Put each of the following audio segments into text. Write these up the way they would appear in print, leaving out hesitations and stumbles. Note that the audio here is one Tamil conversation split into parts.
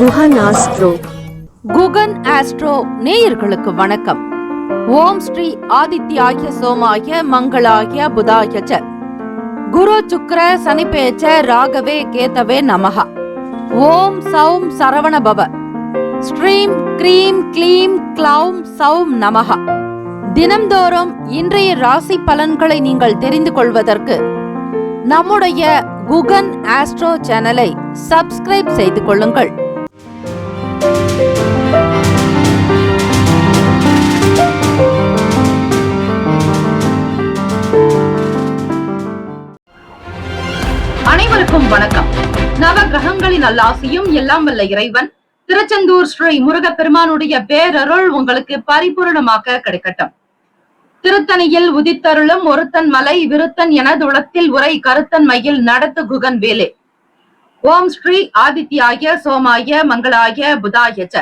குகன் ஆஸ்ட்ரோ. குகன் ஆஸ்ட்ரோ நேயர்களுக்கு வணக்கம். ஓம் ஸ்ரீ ஆதித்யாய சோமாய மங்களாய புதாய ச குரு சுக்ர சனிபேச்ச ராகவே கேதவே நமஹ. ஓம் சௌம் சரவண பவ. ஸ்ரீம் க்ரீம் க்ளீம் க்ளௌம் சௌம் நமஹ. தினம்தோறும் இன்றைய ராசி பலன்களை நீங்கள் தெரிந்து கொள்வதற்கு நம்முடைய குகன் ஆஸ்ட்ரோ சேனலை சப்ஸ்கிரைப் செய்து கொள்ளுங்கள். அனைவருக்கும் வணக்கம். நவ கிரகங்களின் நல்லாசியும் எல்லாம் வல்ல இறைவன் திருச்செந்தூர் ஸ்ரீ முருகப்பெருமானுடைய பேரருள் உங்களுக்கு பரிபூரணமாக கிடைக்கட்டும். திருத்தணியில் உதித்தருளும் ஒருத்தன் மலை விருத்தன் எனதுளத்தில் உரை கருத்தன் மயில் நடத்து குகன் வேலே. ஓம் ஸ்ரீ ஆதித்யாய சோமாய மங்களாய புதாய ச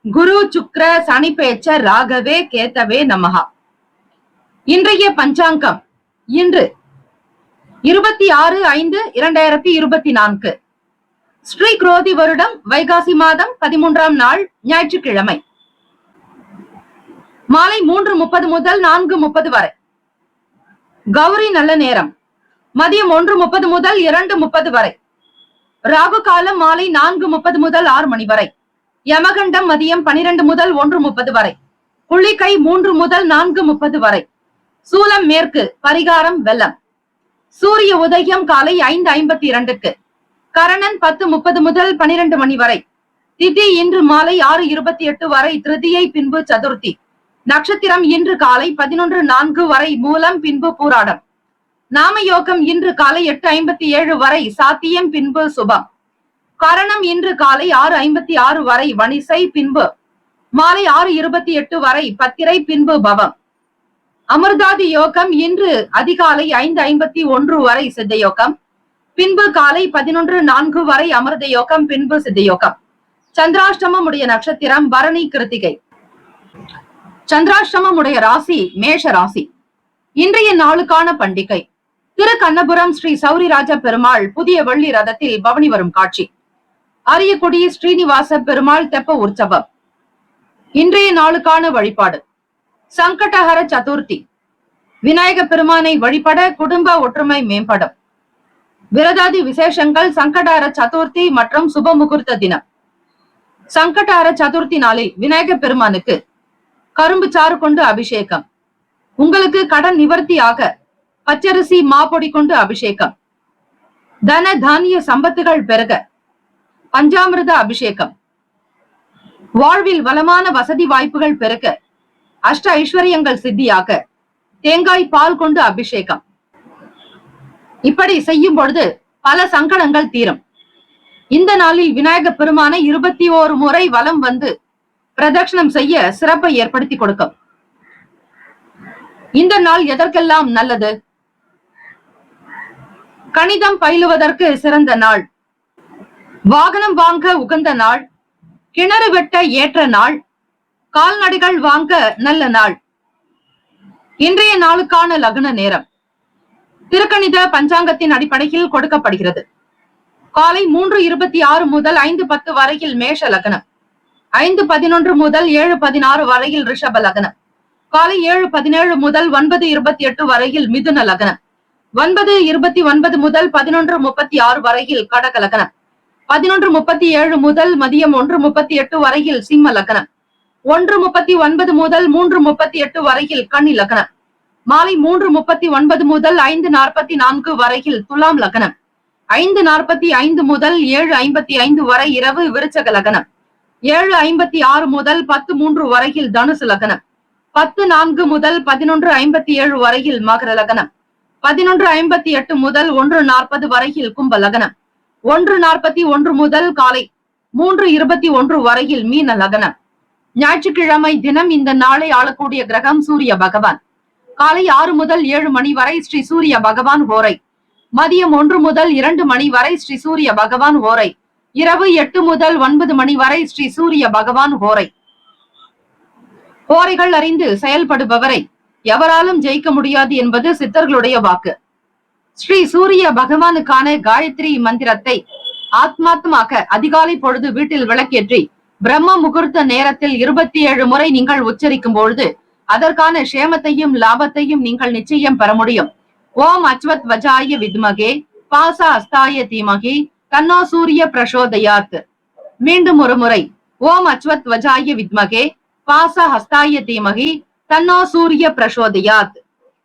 குரு சுக்ர சனிபேச்ச ராகவே கேதவே நமஹா. இன்றைய பஞ்சாங்கம் இன்று 26/5/2024 ஸ்ரீ குரோதி வருடம் வைகாசி மாதம் 13ஆம் நாள் ஞாயிற்றுக்கிழமை. மாலை 3:30 முதல் 4:30 வரை. கௌரி நல்ல நேரம் மதியம் 1:30 முதல் 2:30 வரை. ராகு காலம் மாலை 4:30 முதல் 6 மணி வரை. யமகண்டம் மதியம் 12 முதல் 1:30 வரை. குளிகை 3 முதல் 4:30 வரை. சூலம் மேற்கு, பரிகாரம் வெள்ளம். சூரிய உதயம் காலை 5:52. கரணன் 10:30 முதல் 12 மணி வரை. திதி இன்று மாலை 6:28 வரை. திருதியை பின்பு சதுர்த்தி. நட்சத்திரம் இன்று காலை 11:04 வரை. மூலம் பின்பு பூராடம். நாமயோகம் இன்று காலை 8:57 வரை. சாத்தியம் பின்பு சுபம். கரணம் இன்று காலை 6:56 வரை. வணிசை பின்பு மாலை 6:28 வரை. பத்திரை பின்பு பவம். அமிர்தாதி யோகம் இன்று அதிகாலை 5:51 வரை. சித்த யோகம் பின்பு காலை 11:04 வரை. அமிர்த யோகம் பின்பு சித்த யோகம். சந்திராஷ்டமம் உடைய நட்சத்திரம் பரணி கிருத்திகை. சந்திராஷ்டமம் உடைய ராசி மேஷ ராசி. இன்றைய நாளுக்கான பண்டிகை திரு கண்ணபுரம் ஸ்ரீ சௌரிராஜ பெருமாள் புதிய வெள்ளி ரதத்தில் பவனி வரும் காட்சி. அரியக்குடி ஸ்ரீனிவாச பெருமாள் தெப்ப உற்சவம். இன்றைய நாளுக்கான வழிபாடு சங்கடஹர சதுர்த்தி. விநாயக பெருமானை வழிபட குடும்ப ஒற்றுமை மேம்படும். விரதாதி விசேஷங்கள் சங்கடஹர சதுர்த்தி மற்றும் சுப முகூர்த்த தினம். சங்கடஹர சதுர்த்தி நாளில் விநாயக பெருமானுக்கு கரும்பு சாறு கொண்டு அபிஷேகம். உங்களுக்கு கடன் நிவர்த்தியாக பச்சரிசி மாப்பொடி கொண்டு அபிஷேகம். தன தானிய சம்பத்துகள் பெருக பஞ்சாமிர்த அபிஷேகம். வாழ்வில் வளமான வசதி வாய்ப்புகள் பெருக அஷ்ட ஐஸ்வர்யங்கள் சித்தியாக தேங்காய் பால் கொண்டு அபிஷேகம். இப்படி செய்யும் பொழுது பல சங்கடங்கள் தீரும். இந்த நாளில் விநாயக பெருமானை 21 முறை வலம் வந்து பிரதட்சணம் செய்ய சிறப்பை ஏற்படுத்தி கொடுக்கும். இந்த நாள் எதற்கெல்லாம் நல்லது? கணிதம் பயிலுவதற்கு சிறந்த நாள். வாகனம் வாங்க உகந்த நாள். கிணறு வெட்ட ஏற்ற நாள். கால்நடைகள் வாங்க நல்ல நாள். இன்றைய நாளுக்கான லக்ன நேரம் திருக்கணித பஞ்சாங்கத்தின் அடிப்படையில் கொடுக்கப்படுகிறது. காலை 3:26 முதல் 5:10 வரையில் மேஷ லக்னம். 5:11 முதல் 7:16 வரையில் ரிஷப லக்னம். காலை 7:17 முதல் 9:28 வரையில் மிதுன லக்னம். 9:29 முதல் 11:36 வரையில் கடக லக்னம். 11:37 முதல் மதியம் 1:38 வரையில் சிம்ம லக்னம். 1:39 முதல் 3:38 வரையில் கன்னி லக்னம். மாலை 3:39 முதல் 5:44 வரையில் துலாம் லக்னம். 5:45 முதல் 7:55 வரை இரவு விருச்சக லக்னம். 7:56 முதல் 10:03 வரையில் தனுசு லக்னம். 10:04 முதல் 11:57 வரையில் மகர லக்னம். 11:58 முதல் 1:40 வரையில் கும்ப லக்னம். 1:41 முதல் காலை 3:21 வரையில் மீன லக்னம். ஞாயிற்றுக்கிழமை தினம் இந்த நாளை ஆளக்கூடிய கிரகம் சூரிய பகவான். காலை 6 முதல் 7 மணி வரை ஸ்ரீ சூரிய பகவான் ஹோரை. மதியம் 1 முதல் 2 மணி வரை ஸ்ரீ சூரிய பகவான் ஹோரை. இரவு 8 முதல் 9 மணி வரை ஸ்ரீ சூரிய பகவான் ஹோரை. ஹோரைகள் அறிந்து செயல்படுபவரை எவராலும் ஜெயிக்க முடியாது என்பது சித்தர்களுடைய வாக்கு. ஸ்ரீ சூரிய பகவானுக்கான காயத்ரி மந்திரத்தை ஆத்மாத்மாக அதிகாலை பொழுது வீட்டில் விளக்கேற்றி பிரம்ம முகூர்த்த நேரத்தில் 27 முறை நீங்கள் உச்சரிக்கும் பொழுது அதற்கான சேமத்தையும் லாபத்தையும் நீங்கள் நிச்சயம் பெற முடியும். ஓம் அச்வத் வஜாய வித்மகே பாச அஸ்தாய தீமகி தன்னோ சூரிய பிரசோதயாத். மீண்டும் ஒரு முறை, ஓம் அச்வத் வஜாய வித்மகே பாச ஹஸ்தாய தீமகி தன்னோ சூரிய பிரசோதயாத்.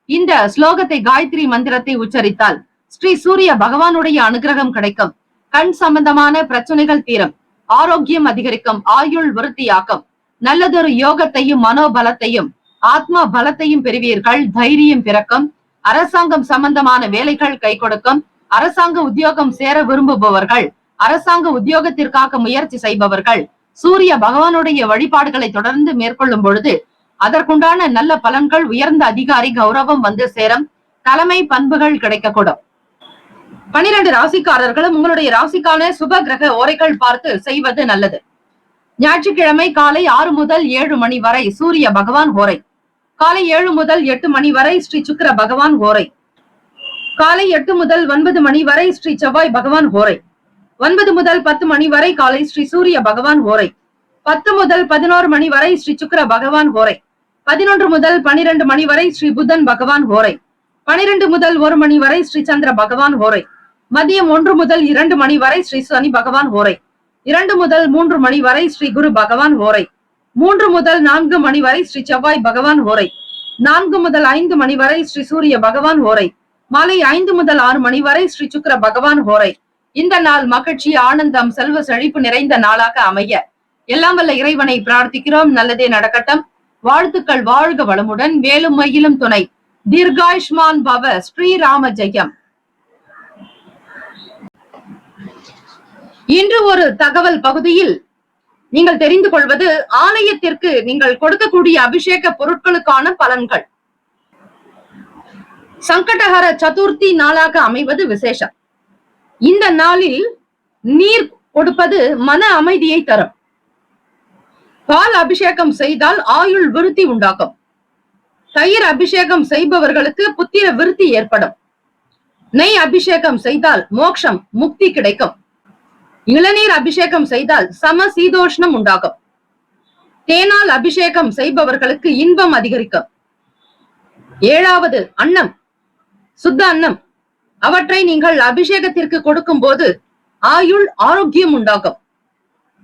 இந்த ஸ்லோகத்தை காயத்ரி மந்திரத்தை உச்சரித்தால் ஸ்ரீ சூரிய பகவானுடைய அனுகிரகம் கிடைக்கும். கண் சம்பந்தமான பிரச்சனைகள் தீரும், ஆரோக்கியம் அதிகரிக்கும், ஆயுள் விருத்தியாக்கும், நல்லதொரு யோகத்தையும் மனோபலத்தையும் ஆத்மா பலத்தையும் பெறுவீர்கள். தைரியம் பிறக்கும். அரசாங்கம் சம்பந்தமான வேலைகள் கை கொடுக்கும். அரசாங்க உத்தியோகம் சேர விரும்புபவர்கள், அரசாங்க உத்தியோகத்திற்காக முயற்சி செய்பவர்கள் சூரிய பகவானுடைய வழிபாடுகளை தொடர்ந்து மேற்கொள்ளும் பொழுது அதற்குண்டான நல்ல பலன்கள், உயர்ந்த அதிகாரி கௌரவம் வந்து சேரும், தலைமை பண்புகள் கிடைக்கக்கூடும். 12 ராசிக்காரர்களும் உங்களுடைய ராசிக்கான சுப கிரக ஓரைகள் பார்த்து செய்வது நல்லது. ஞாயிற்றுக்கிழமை காலை 6 முதல் 7 மணி வரை சூரிய பகவான் ஓரை, காலை 7 முதல் 8 மணி வரை ஸ்ரீ சுக்கிர பகவான் ஓரை, காலை 8 முதல் 9 மணி வரை ஸ்ரீ செவ்வாய் பகவான் ஓரை, 9 முதல் 10 மணி வரை காலை ஸ்ரீ சூரிய பகவான் ஓரை, 10 முதல் 11 மணி வரை ஸ்ரீ சுக்கிர பகவான் ஓரை, 11 முதல் 12 மணி வரை ஸ்ரீ புதன் பகவான் ஓரை, 12 முதல் 1 மணி வரை ஸ்ரீ சந்திர பகவான் ஓரை, மதியம் 1 முதல் 2 மணி வரை ஸ்ரீ சனி பகவான் ஓரை, 2 முதல் 3 மணி வரை ஸ்ரீ குரு பகவான் ஓரை, 3 முதல் 4 மணி வரை ஸ்ரீ செவ்வாய் பகவான் ஓரை, 4 முதல் 5 மணி வரை ஸ்ரீ சூரிய பகவான் ஓரை, மாலை 5 முதல் 6 மணி வரை ஸ்ரீ சுக்கிர பகவான் ஓரை. இந்த நாள் மகிழ்ச்சி, ஆனந்தம், செல்வ செழிப்பு நிறைந்த நாளாக அமைய எல்லாம் வல்ல இறைவனை பிரார்த்திக்கிறோம். நல்லதே நடக்கட்டும். வாழ்த்துக்கள். வாழ்க வளமுடன். வேலும் மயிலும் துணை. தீர்காயுஷ்மான் பவ. ஸ்ரீராம ஜெயம். இன்று ஒரு தகவல் பகுதியில் நீங்கள் தெரிந்து கொள்வது, ஆலயத்திற்கு நீங்கள் கொடுக்கக்கூடிய அபிஷேக பொருட்களுக்கான பலன்கள். சங்கடஹர சதுர்த்தி நாளாக அமைவது விசேஷம். இந்த நாளில் நீர் கொடுப்பது மன அமைதியை தரும். பால் அபிஷேகம் செய்தால் ஆயுள் விருத்தி உண்டாகும். தயிர் அபிஷேகம் செய்பவர்களுக்கு புத்திர விருத்தி ஏற்படும். நெய் அபிஷேகம் செய்தால் மோட்சம், முக்தி கிடைக்கும். இளநீர் அபிஷேகம் செய்தால் சம சீதோஷ்ணம் உண்டாகும். தேனால் அபிஷேகம் செய்பவர்களுக்கு இன்பம் அதிகரிக்கும். 7வது அன்னம், சுத்த அன்னம். அவற்றை நீங்கள் அபிஷேகத்திற்கு கொடுக்கும் போது ஆயுள் ஆரோக்கியம் உண்டாகும்.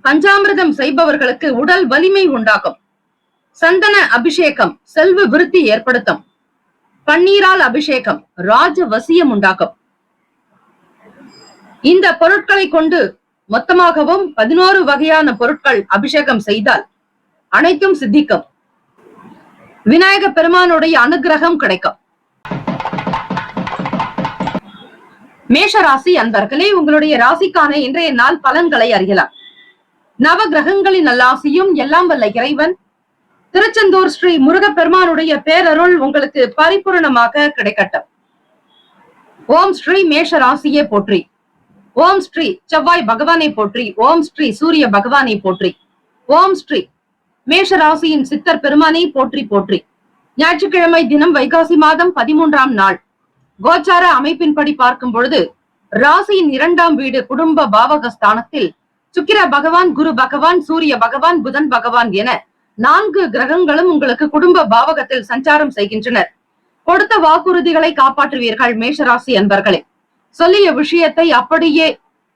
பஞ்சாமிர்தம் செய்பவர்களுக்கு உடல் வலிமை உண்டாகும். சந்தன அபிஷேகம் செல்வ விருத்தி ஏற்படுத்தும். பன்னீரால் அபிஷேகம் ராஜ வசியம் உண்டாகும். இந்த பொருட்களை கொண்டு மொத்தமாகவும் 11 வகையான பொருட்கள் அபிஷேகம் செய்தால் அனைத்தும் சித்திக்கும். விநாயக பெருமானுடைய அனுகிரகம் கிடைக்கும். மேஷ ராசி அன்பர்களே, உங்களுடைய ராசிக்கான இன்றைய நாள் பலன்களை அறியலாம். நவ கிரகங்களின் நல்லாசியும் எல்லாம் வல்ல இறைவன் திருச்செந்தூர் ஸ்ரீ முருகப்பெருமானுடைய பேரருள் உங்களுக்கு பரிபூர்ணமாக கிடைக்கட்டும். ஓம் ஸ்ரீ மேஷ ராசியே போற்றி. ஓம் ஸ்ரீ செவ்வாய் பகவானை போற்றி. ஓம் ஸ்ரீ சூரிய பகவானை போற்றி. ஓம் ஸ்ரீ மேஷ ராசியின் சித்தர் பெருமானை போற்றி போற்றி. ஞாயிற்றுக்கிழமை தினம் வைகாசி மாதம் 13ஆம் நாள். கோச்சார அமைப்பின்படி பார்க்கும் பொழுது ராசியின் 2ஆம் வீடு குடும்ப பாவகஸ்தானத்தில் சுக்கிர பகவான், குரு பகவான், சூரிய பகவான், புதன் பகவான் என 4 கிரகங்களும் உங்களுக்கு குடும்ப பாவகத்தில் சஞ்சாரம் செய்கின்றனர். கொடுத்த வாக்குறுதிகளை காப்பாற்றுவீர்கள் மேஷராசி அன்பர்களே. சொல்லிய விஷயத்தை அப்படியே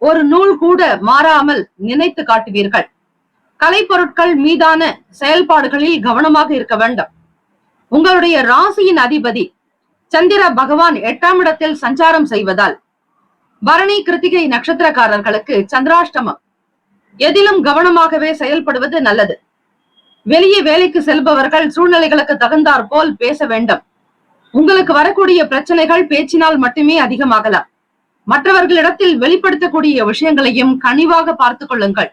ஒரு நூல் கூட மாறாமல் நினைத்து காட்டுவீர்கள். கலைப்பொருட்கள் மீதான செயல்பாடுகளில் கவனமாக இருக்க வேண்டும். உங்களுடைய ராசியின் அதிபதி சந்திர பகவான் 8ஆம் இடத்தில் சஞ்சாரம் செய்வதால் பரணி கிருத்திகை நட்சத்திரக்காரர்களுக்கு சந்திராஷ்டமம். எதிலும் கவனமாகவே செயல்படுவது நல்லது. வெளியே வேலைக்கு செல்பவர்கள் சூழ்நிலைகளுக்கு தகுந்தாற் போல் பேச வேண்டும். உங்களுக்கு வரக்கூடிய பிரச்சனைகள் பேச்சினால் மட்டுமே அதிகமாகலாம். மற்றவர்களிடத்தில் வெளிப்படுத்தக்கூடிய விஷயங்களையும் கனிவாக பார்த்துக் கொள்ளுங்கள்.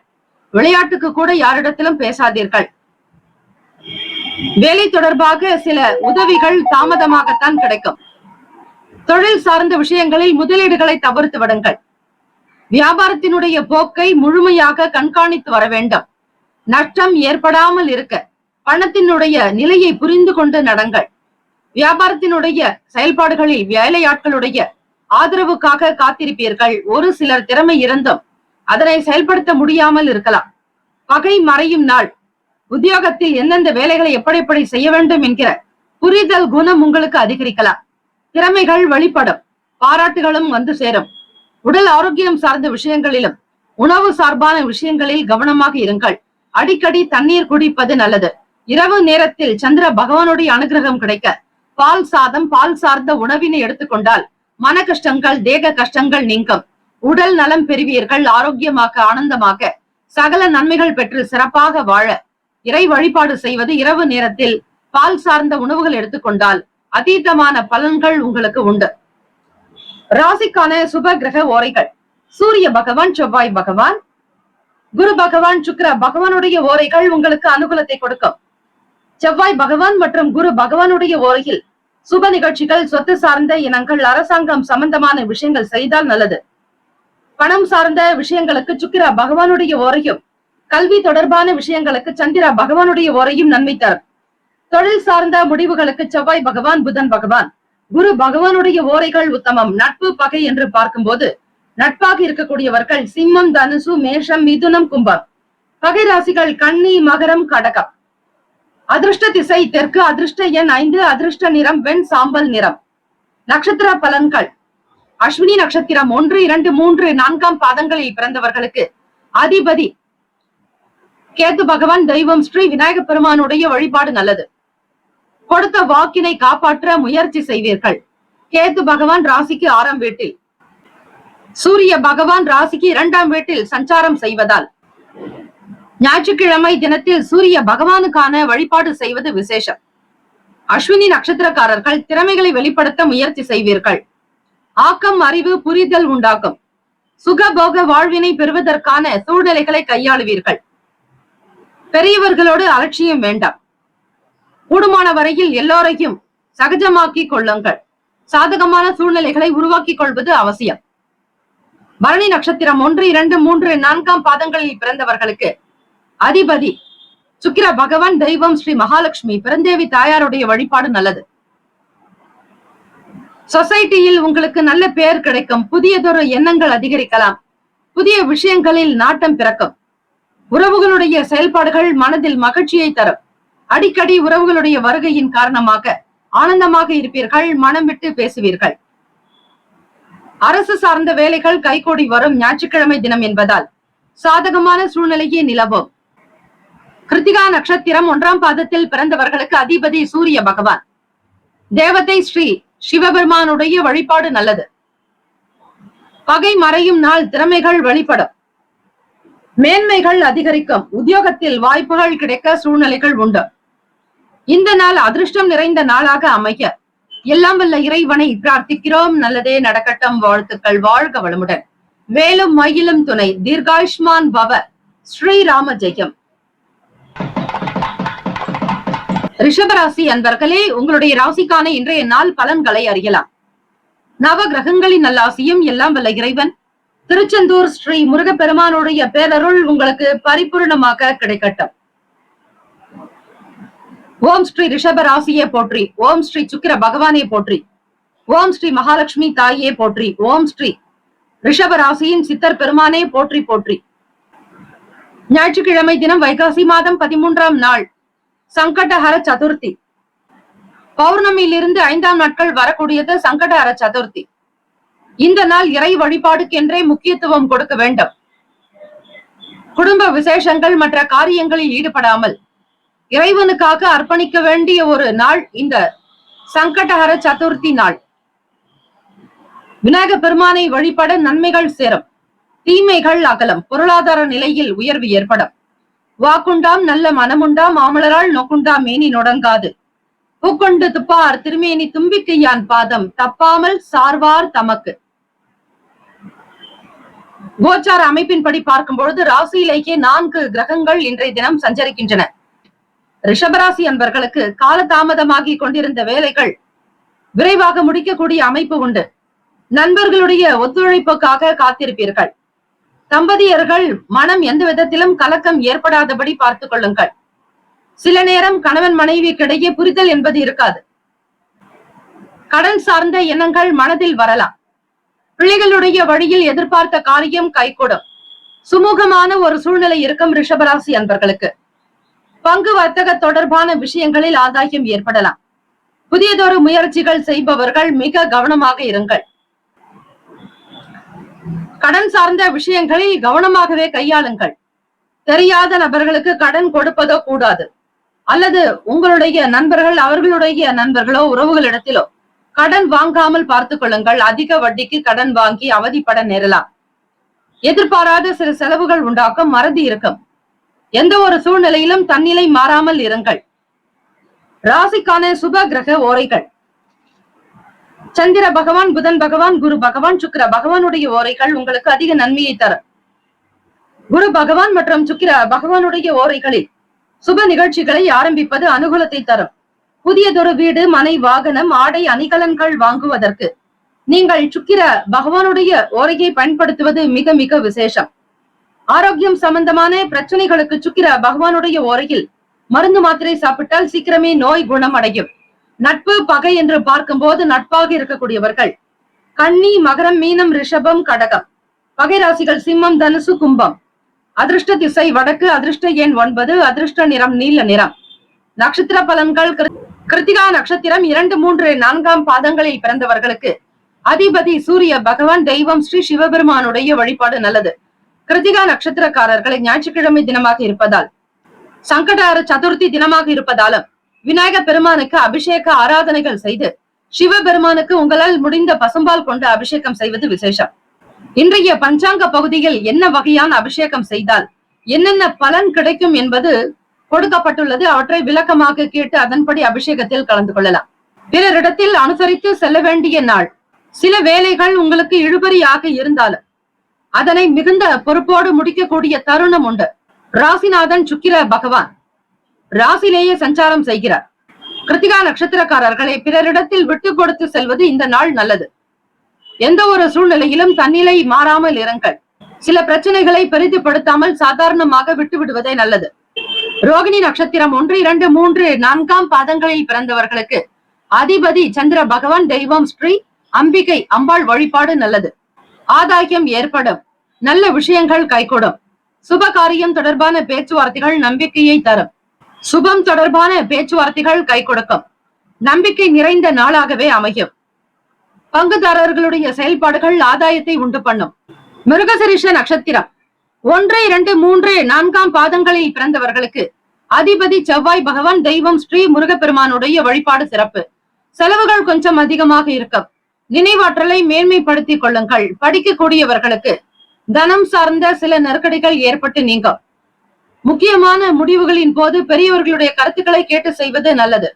விளையாட்டுக்கு கூட யாரிடத்திலும் பேசாதீர்கள். வேலை தொடர்பாக சில உதவிகள் தாமதமாகத்தான் கிடைக்கும். தொழில் சார்ந்த விஷயங்களில் முதலீடுகளை தவிர்த்து விடுங்கள். வியாபாரத்தினுடைய போக்கை முழுமையாக கண்காணித்து வர வேண்டும். நஷ்டம் ஏற்படாமல் இருக்க பணத்தினுடைய நிலையை புரிந்து கொண்டு நடங்கள். வியாபாரத்தினுடைய செயல்பாடுகளில் வேலையாட்களுடைய ஆதரவுக்காக காத்திருப்பீர்கள். ஒரு சிலர் திறமை இருந்தும் அதனை செயல்படுத்த முடியாமல் இருக்கலாம். பகை மறையும் நாள். உத்தியோகத்தில் எந்தெந்த வேலைகளை எப்படி செய்ய வேண்டும் என்கிற புரிதல் குணம் உங்களுக்கு அதிகரிக்கலாம். திறமைகள் வெளிப்படும். பாராட்டுகளும் வந்து சேரும். உடல் ஆரோக்கியம் சார்ந்த விஷயங்களிலும் உணவு சார்பான விஷயங்களில் கவனமாக இருங்கள். அடிக்கடி தண்ணீர் குடிப்பது நல்லது. இரவு நேரத்தில் சந்திர பகவானுடைய அனுகிரகம் கிடைக்க பால் சாதம், பால் சார்ந்த உணவினை எடுத்துக்கொண்டால் மன கஷ்டங்கள், தேக கஷ்டங்கள் நீங்கும். உடல் நலம் பெறுவீர்கள். ஆரோக்கியமாக, ஆனந்தமாக, சகல நன்மைகள் பெற்று சிறப்பாக வாழ இறை வழிபாடு செய்வது, இரவு நேரத்தில் பால் சார்ந்த உணவுகள் எடுத்துக்கொண்டால் அதீதமான பலன்கள் உங்களுக்கு உண்டு. ராசிக்கான சுப கிரக ஓரைகள். சூரிய பகவான், செவ்வாய் பகவான், குரு பகவான், சுக்கிர பகவானுடைய ஓரைகள் உங்களுக்கு அனுகூலத்தை கொடுக்கும். செவ்வாய் பகவான் மற்றும் குரு பகவானுடைய ஓரையில் சுப நிகழ்ச்சிகள், சொத்து சார்ந்த இனங்கள், அரசாங்கம் சம்பந்தமான விஷயங்கள் செய்தால் நல்லது. பணம் சார்ந்த விஷயங்களுக்கு சுக்கிர பகவானுடைய ஓரையும், கல்வி தொடர்பான விஷயங்களுக்கு சந்திர பகவானுடைய ஓரையும் நன்மை தரும். தொழில் சார்ந்த முடிவுகளுக்கு செவ்வாய் பகவான், புதன் பகவான், குரு பகவானுடைய ஓரைகள் உத்தமம். நட்பு பகை என்று பார்க்கும்போது நட்பாக இருக்கக்கூடியவர்கள் சிம்மம், தனுசு, மேஷம், மிதுனம், கும்பம். பகை ராசிகள் கன்னி, மகரம், கடகம். அதிர்ஷ்ட திசை தெற்கு. அதிர்ஷ்ட எண் 5. அதிர்ஷ்ட நிறம் வெண் சாம்பல் நிறம். நட்சத்திர பலன்கள். அஸ்வினி நட்சத்திரம் 1, 2, 3, 4 பாதங்களில் பிறந்தவர்களுக்கு அதிபதி கேது பகவான். தெய்வம் ஸ்ரீ விநாயக பெருமானுடைய வழிபாடு நல்லது. கொடுத்த வாக்கினை காப்பாற்ற முயற்சி செய்வீர்கள். கேது பகவான் ராசிக்கு 6ஆம் வீட்டில், சூரிய பகவான் ராசிக்கு 2ஆம் வீட்டில் சஞ்சாரம் செய்வதால் ஞாயிற்றுக்கிழமை தினத்தில் சூரிய பகவானுக்கான வழிபாடு செய்வது விசேஷம். அஸ்வினி நட்சத்திரக்காரர்கள் திறமைகளை வெளிப்படுத்த முயற்சி செய்வீர்கள். ஆக்கம், அறிவு, புரிதல் உண்டாகும். சுகபோக வாழ்வினை பெறுவதற்கான சூழ்நிலைகளை கையாளுவீர்கள். பெரியவர்களோடு அலட்சியம் வேண்டாம். கூடுமான வரையில் எல்லோரையும் சகஜமாக்கிக் கொள்ளுங்கள். சாதகமான சூழ்நிலைகளை உருவாக்கிக் கொள்வது அவசியம். பரணி நட்சத்திரம் 1, 2, 3, 4 பாதங்களில் பிறந்தவர்களுக்கு அதிபதி சுக்கிர பகவான். தெய்வம் ஸ்ரீ மகாலட்சுமி. பிறந்தேவி தாயாருடைய வழிபாடு நல்லது. சொசைட்டியில் உங்களுக்கு நல்ல பெயர் கிடைக்கும். புதியதொரு எண்ணங்கள் அதிகரிக்கலாம். புதிய விஷயங்களில் நாட்டம் பிறக்கும். உறவுகளுடைய செயல்பாடுகள் மனதில் மகிழ்ச்சியை தரும். அடிக்கடி உறவுகளுடைய வருகையின் காரணமாக ஆனந்தமாக இருப்பீர்கள். மனம் விட்டு பேசுவீர்கள். அரசு சார்ந்த வேலைகள் கைகூடி வரும். ஞாயிற்றுக்கிழமை தினம் என்பதால் சாதகமான சூழ்நிலையே நிலவும். கிருத்திகா நட்சத்திரம் 1ஆம் பாதத்தில் பிறந்தவர்களுக்கு அதிபதி சூரிய பகவான். தேவதை ஸ்ரீ சிவபெருமானுடைய வழிபாடு நல்லது. பகை மறையும் நாள். திறமைகள் வெளிப்படும். மேன்மைகள் அதிகரிக்கும். உத்தியோகத்தில் வாய்ப்புகள் கிடைக்க சூழ்நிலைகள் உண்டு. இந்த நாள் அதிர்ஷ்டம் நிறைந்த நாளாக அமைய எல்லாம் வல்ல இறைவனை பிரார்த்திக்கிறோம். நல்லதே நடக்கட்டும். வாழ்த்துக்கள். வாழ்க வளமுடன். வேலும் மயிலும் துணை. தீர்காயுஷ்மான் பவ. ஸ்ரீராம ஜெயம். ரிஷபராசி அன்பர்களே, உங்களுடைய ராசிக்கான இன்றைய நாள் பலன்களை அறியலாம். நவ கிரகங்களின் நல்லாசியும் எல்லாம் வல்ல இறைவன் திருச்செந்தூர் ஸ்ரீ முருகப்பெருமானுடைய பேரருள் உங்களுக்கு பரிபூர்ணமாக கிடைக்கட்டும். ஓம் ஸ்ரீ ரிஷப ராசியே போற்றி. ஓம் ஸ்ரீ சுக்கிர பகவானே போற்றி. ஓம் ஸ்ரீ மகாலட்சுமி தாயே போற்றி. ஓம் ஸ்ரீ ரிஷப ராசியின் சித்தர் பெருமானே போற்றி போற்றி. ஞாயிற்றுக்கிழமை தினம் வைகாசி மாதம் 13ஆம் நாள் சங்கடஹர சதுர்த்தி. பௌர்ணமியிலிருந்து 5ஆம் நாட்கள் வரக்கூடியது சங்கடஹர சதுர்த்தி. இந்த நாள் இறை வழிபாடுக்கென்றே முக்கியத்துவம் கொடுக்க வேண்டும். குடும்ப விசேஷங்கள் மற்ற காரியங்களில் ஈடுபடாமல் இறைவனுக்காக அர்ப்பணிக்க வேண்டிய ஒரு நாள் இந்த சங்கடஹர சதுர்த்தி நாள். விநாயக பெருமானை வழிபட நன்மைகள் சேரும். தீமைகள் அகலம். பொருளாதார நிலையில் உயர்வு ஏற்படும். வாக்குண்டாம் நல்ல மனமுண்டாம். மாமலரால் நோக்குண்டா மேனி நொடங்காது. பூக்கொண்டு துப்பார் திருமேனி தும்பிக்கையான் பாதம் தப்பாமல் சார்வார் தமக்கு. கோச்சார அமைப்பின்படி பார்க்கும் பொழுது ராசியிலேயே 4 கிரகங்கள் இன்றைய தினம் சஞ்சரிக்கின்றன. ரிஷபராசி அன்பர்களுக்கு காலதாமதமாகி கொண்டிருந்த வேலைகள் விரைவாக முடிக்கக்கூடிய அமைப்பு உண்டு. நண்பர்களுடைய ஒத்துழைப்புக்காக காத்திருப்பீர்கள். தம்பதியர்கள் மனம் எந்த விதத்திலும் கலக்கம் ஏற்படாதபடி பார்த்துக் கொள்ளுங்கள். சில நேரம் கணவன் மனைவிக்கிடையே புரிதல் என்பது இருக்காது. கடன் சார்ந்த எண்ணங்கள் மனதில் வரலாம். பிள்ளைகளுடைய வழியில் எதிர்பார்த்த காரியம் கைகூடும். சுமூகமான ஒரு சூழ்நிலை இருக்கும் ரிஷபராசி அன்பர்களுக்கு. பங்கு வர்த்தக தொடர்பான விஷயங்களில் ஆதாயம் ஏற்படலாம். புதியதொரு முயற்சிகள் செய்பவர்கள் மிக கவனமாக இருங்கள். கடன் சார்ந்த விஷயங்களில் கவனமாகவே கையாளுங்கள். தெரியாத நபர்களுக்கு கடன் கொடுப்பதோ கூடாது. அல்லது உங்களுடைய நண்பர்கள் அவர்களுடைய நண்பர்களோ உறவுகளிடத்திலோ கடன் வாங்காமல் பார்த்துக் கொள்ளுங்கள். அதிக வட்டிக்கு கடன் வாங்கி அவதிப்பட நேரலாம். எதிர்பாராத சில செலவுகள் உண்டாக்கும். மறதி இருக்கும். எந்த ஒரு சூழ்நிலையிலும் தன்னிலை மாறாமல் இருங்கள். ராசிக்கான சுப கிரக ஓரைகள். சந்திர பகவான், புதன் பகவான், குரு பகவான், சுக்கிர பகவானுடைய ஓரைகள் உங்களுக்கு அதிக நன்மையை தரும். குரு பகவான் மற்றும் சுக்கிர பகவானுடைய ஓரைகளில் சுப நிகழ்ச்சிகளை ஆரம்பிப்பது அனுகூலத்தை தரும். புதியதொரு வீடு, மனை, வாகனம், ஆடை, அணிகலன்கள் வாங்குவதற்கு நீங்கள் சுக்கிர பகவானுடைய ஓரையை பயன்படுத்துவது மிக மிக விசேஷம். ஆரோக்கியம் சம்பந்தமான பிரச்சனைகளுக்கு சுக்கிர பகவானுடைய ஓரையில் மருந்து மாத்திரை சாப்பிட்டால் சீக்கிரமே நோய் குணமடையும். நட்பு பகை என்று பார்க்கும்போது நட்பாக இருக்கக்கூடியவர்கள் கன்னி, மகரம், மீனம், ரிஷபம், கடகம். பகை ராசிகள் சிம்மம், தனுசு, கும்பம். அதிர்ஷ்ட திசை வடக்கு. அதிர்ஷ்ட எண் 9. அதிர்ஷ்ட நிறம் நீல நிறம். நட்சத்திர பலன்கள். கிருத்திகா நட்சத்திரம் 2, 3, 4ஆம் பாதங்களில் பிறந்தவர்களுக்கு அதிபதி சூரிய பகவான். தெய்வம் ஸ்ரீ சிவபெருமானுடைய வழிபாடு நல்லது. கிருத்திகா நட்சத்திரக்காரர்களை ஞாயிற்றுக்கிழமை தினமாக இருப்பதால், சங்கடஹர சதுர்த்தி தினமாக இருப்பதாலும் விநாயக பெருமானுக்கு அபிஷேக ஆராதனைகள் செய்து சிவபெருமானுக்கு உங்களால் முடிந்த பசும்பால் கொண்டு அபிஷேகம் செய்வது விசேஷம். இன்றைய பஞ்சாங்க பகுதியில் என்ன வகையான அபிஷேகம் செய்தால் என்னென்ன பலன் கிடைக்கும் என்பது கொடுக்கப்பட்டுள்ளது. அவற்றை விளக்கமாக கேட்டு அதன்படி அபிஷேகத்தில் கலந்து கொள்ளலாம். பிறரிடத்தில் அனுசரித்து செல்ல வேண்டிய நாள். சில வேலைகள் உங்களுக்கு இழுபறியாக இருந்தாலும் அதனை மிகுந்த பொறுப்போடு முடிக்கக்கூடிய தருணம் உண்டு. ராசிநாதன் சுக்கிர பகவான் ராசிலேயே சஞ்சாரம் செய்கிறார். கிருத்திகா நட்சத்திரக்காரர்களை பிறரிடத்தில் விட்டு கொடுத்து செல்வது இந்த நாள் நல்லது. எந்த ஒரு சூழ்நிலையிலும் தன்னிலை மாறாமல் இருங்கள். சில பிரச்சனைகளை பெரிதுபடுத்தாமல் சாதாரணமாக விட்டு விடுவதே நல்லது. ரோகிணி நட்சத்திரம் 1, 2, 3, 4ஆம் பாதங்களில் பிறந்தவர்களுக்கு அதிபதி சந்திர பகவான். தெய்வம் ஸ்ரீ அம்பிகை அம்பாள் வழிபாடு நல்லது. ஆதாயம் ஏற்படும். நல்ல விஷயங்கள் கைகூடும். சுப காரியம் தொடர்பான பேச்சுவார்த்தைகள் நம்பிக்கையை தரும். சுபம் தொடர்பான பேச்சுவார்த்தைகள் கை கொடுக்கும். நம்பிக்கை நிறைந்த நாளாகவே அமையும். பங்குதாரர்களுடைய செயல்பாடுகள் ஆதாயத்தை உண்டு பண்ணும். மிருகசீரிஷ நட்சத்திரம் 1, 2, 3, 4ஆம் பாதங்களில் பிறந்தவர்களுக்கு அதிபதி செவ்வாய் பகவான். தெய்வம் ஸ்ரீ முருகப்பெருமானுடைய வழிபாடு சிறப்பு. செலவுகள் கொஞ்சம் அதிகமாக இருக்கும். நினைவாற்றலை மேன்மைப்படுத்திக் கொள்ளுங்கள். படிக்கக்கூடியவர்களுக்கு தனம் சார்ந்த சில நெருக்கடிகள் ஏற்பட்டு நீங்கும். முக்கியமான முடிவுகளின் போது பெரியவர்களுடைய கருத்துக்களை கேட்டு செய்வது நல்லது.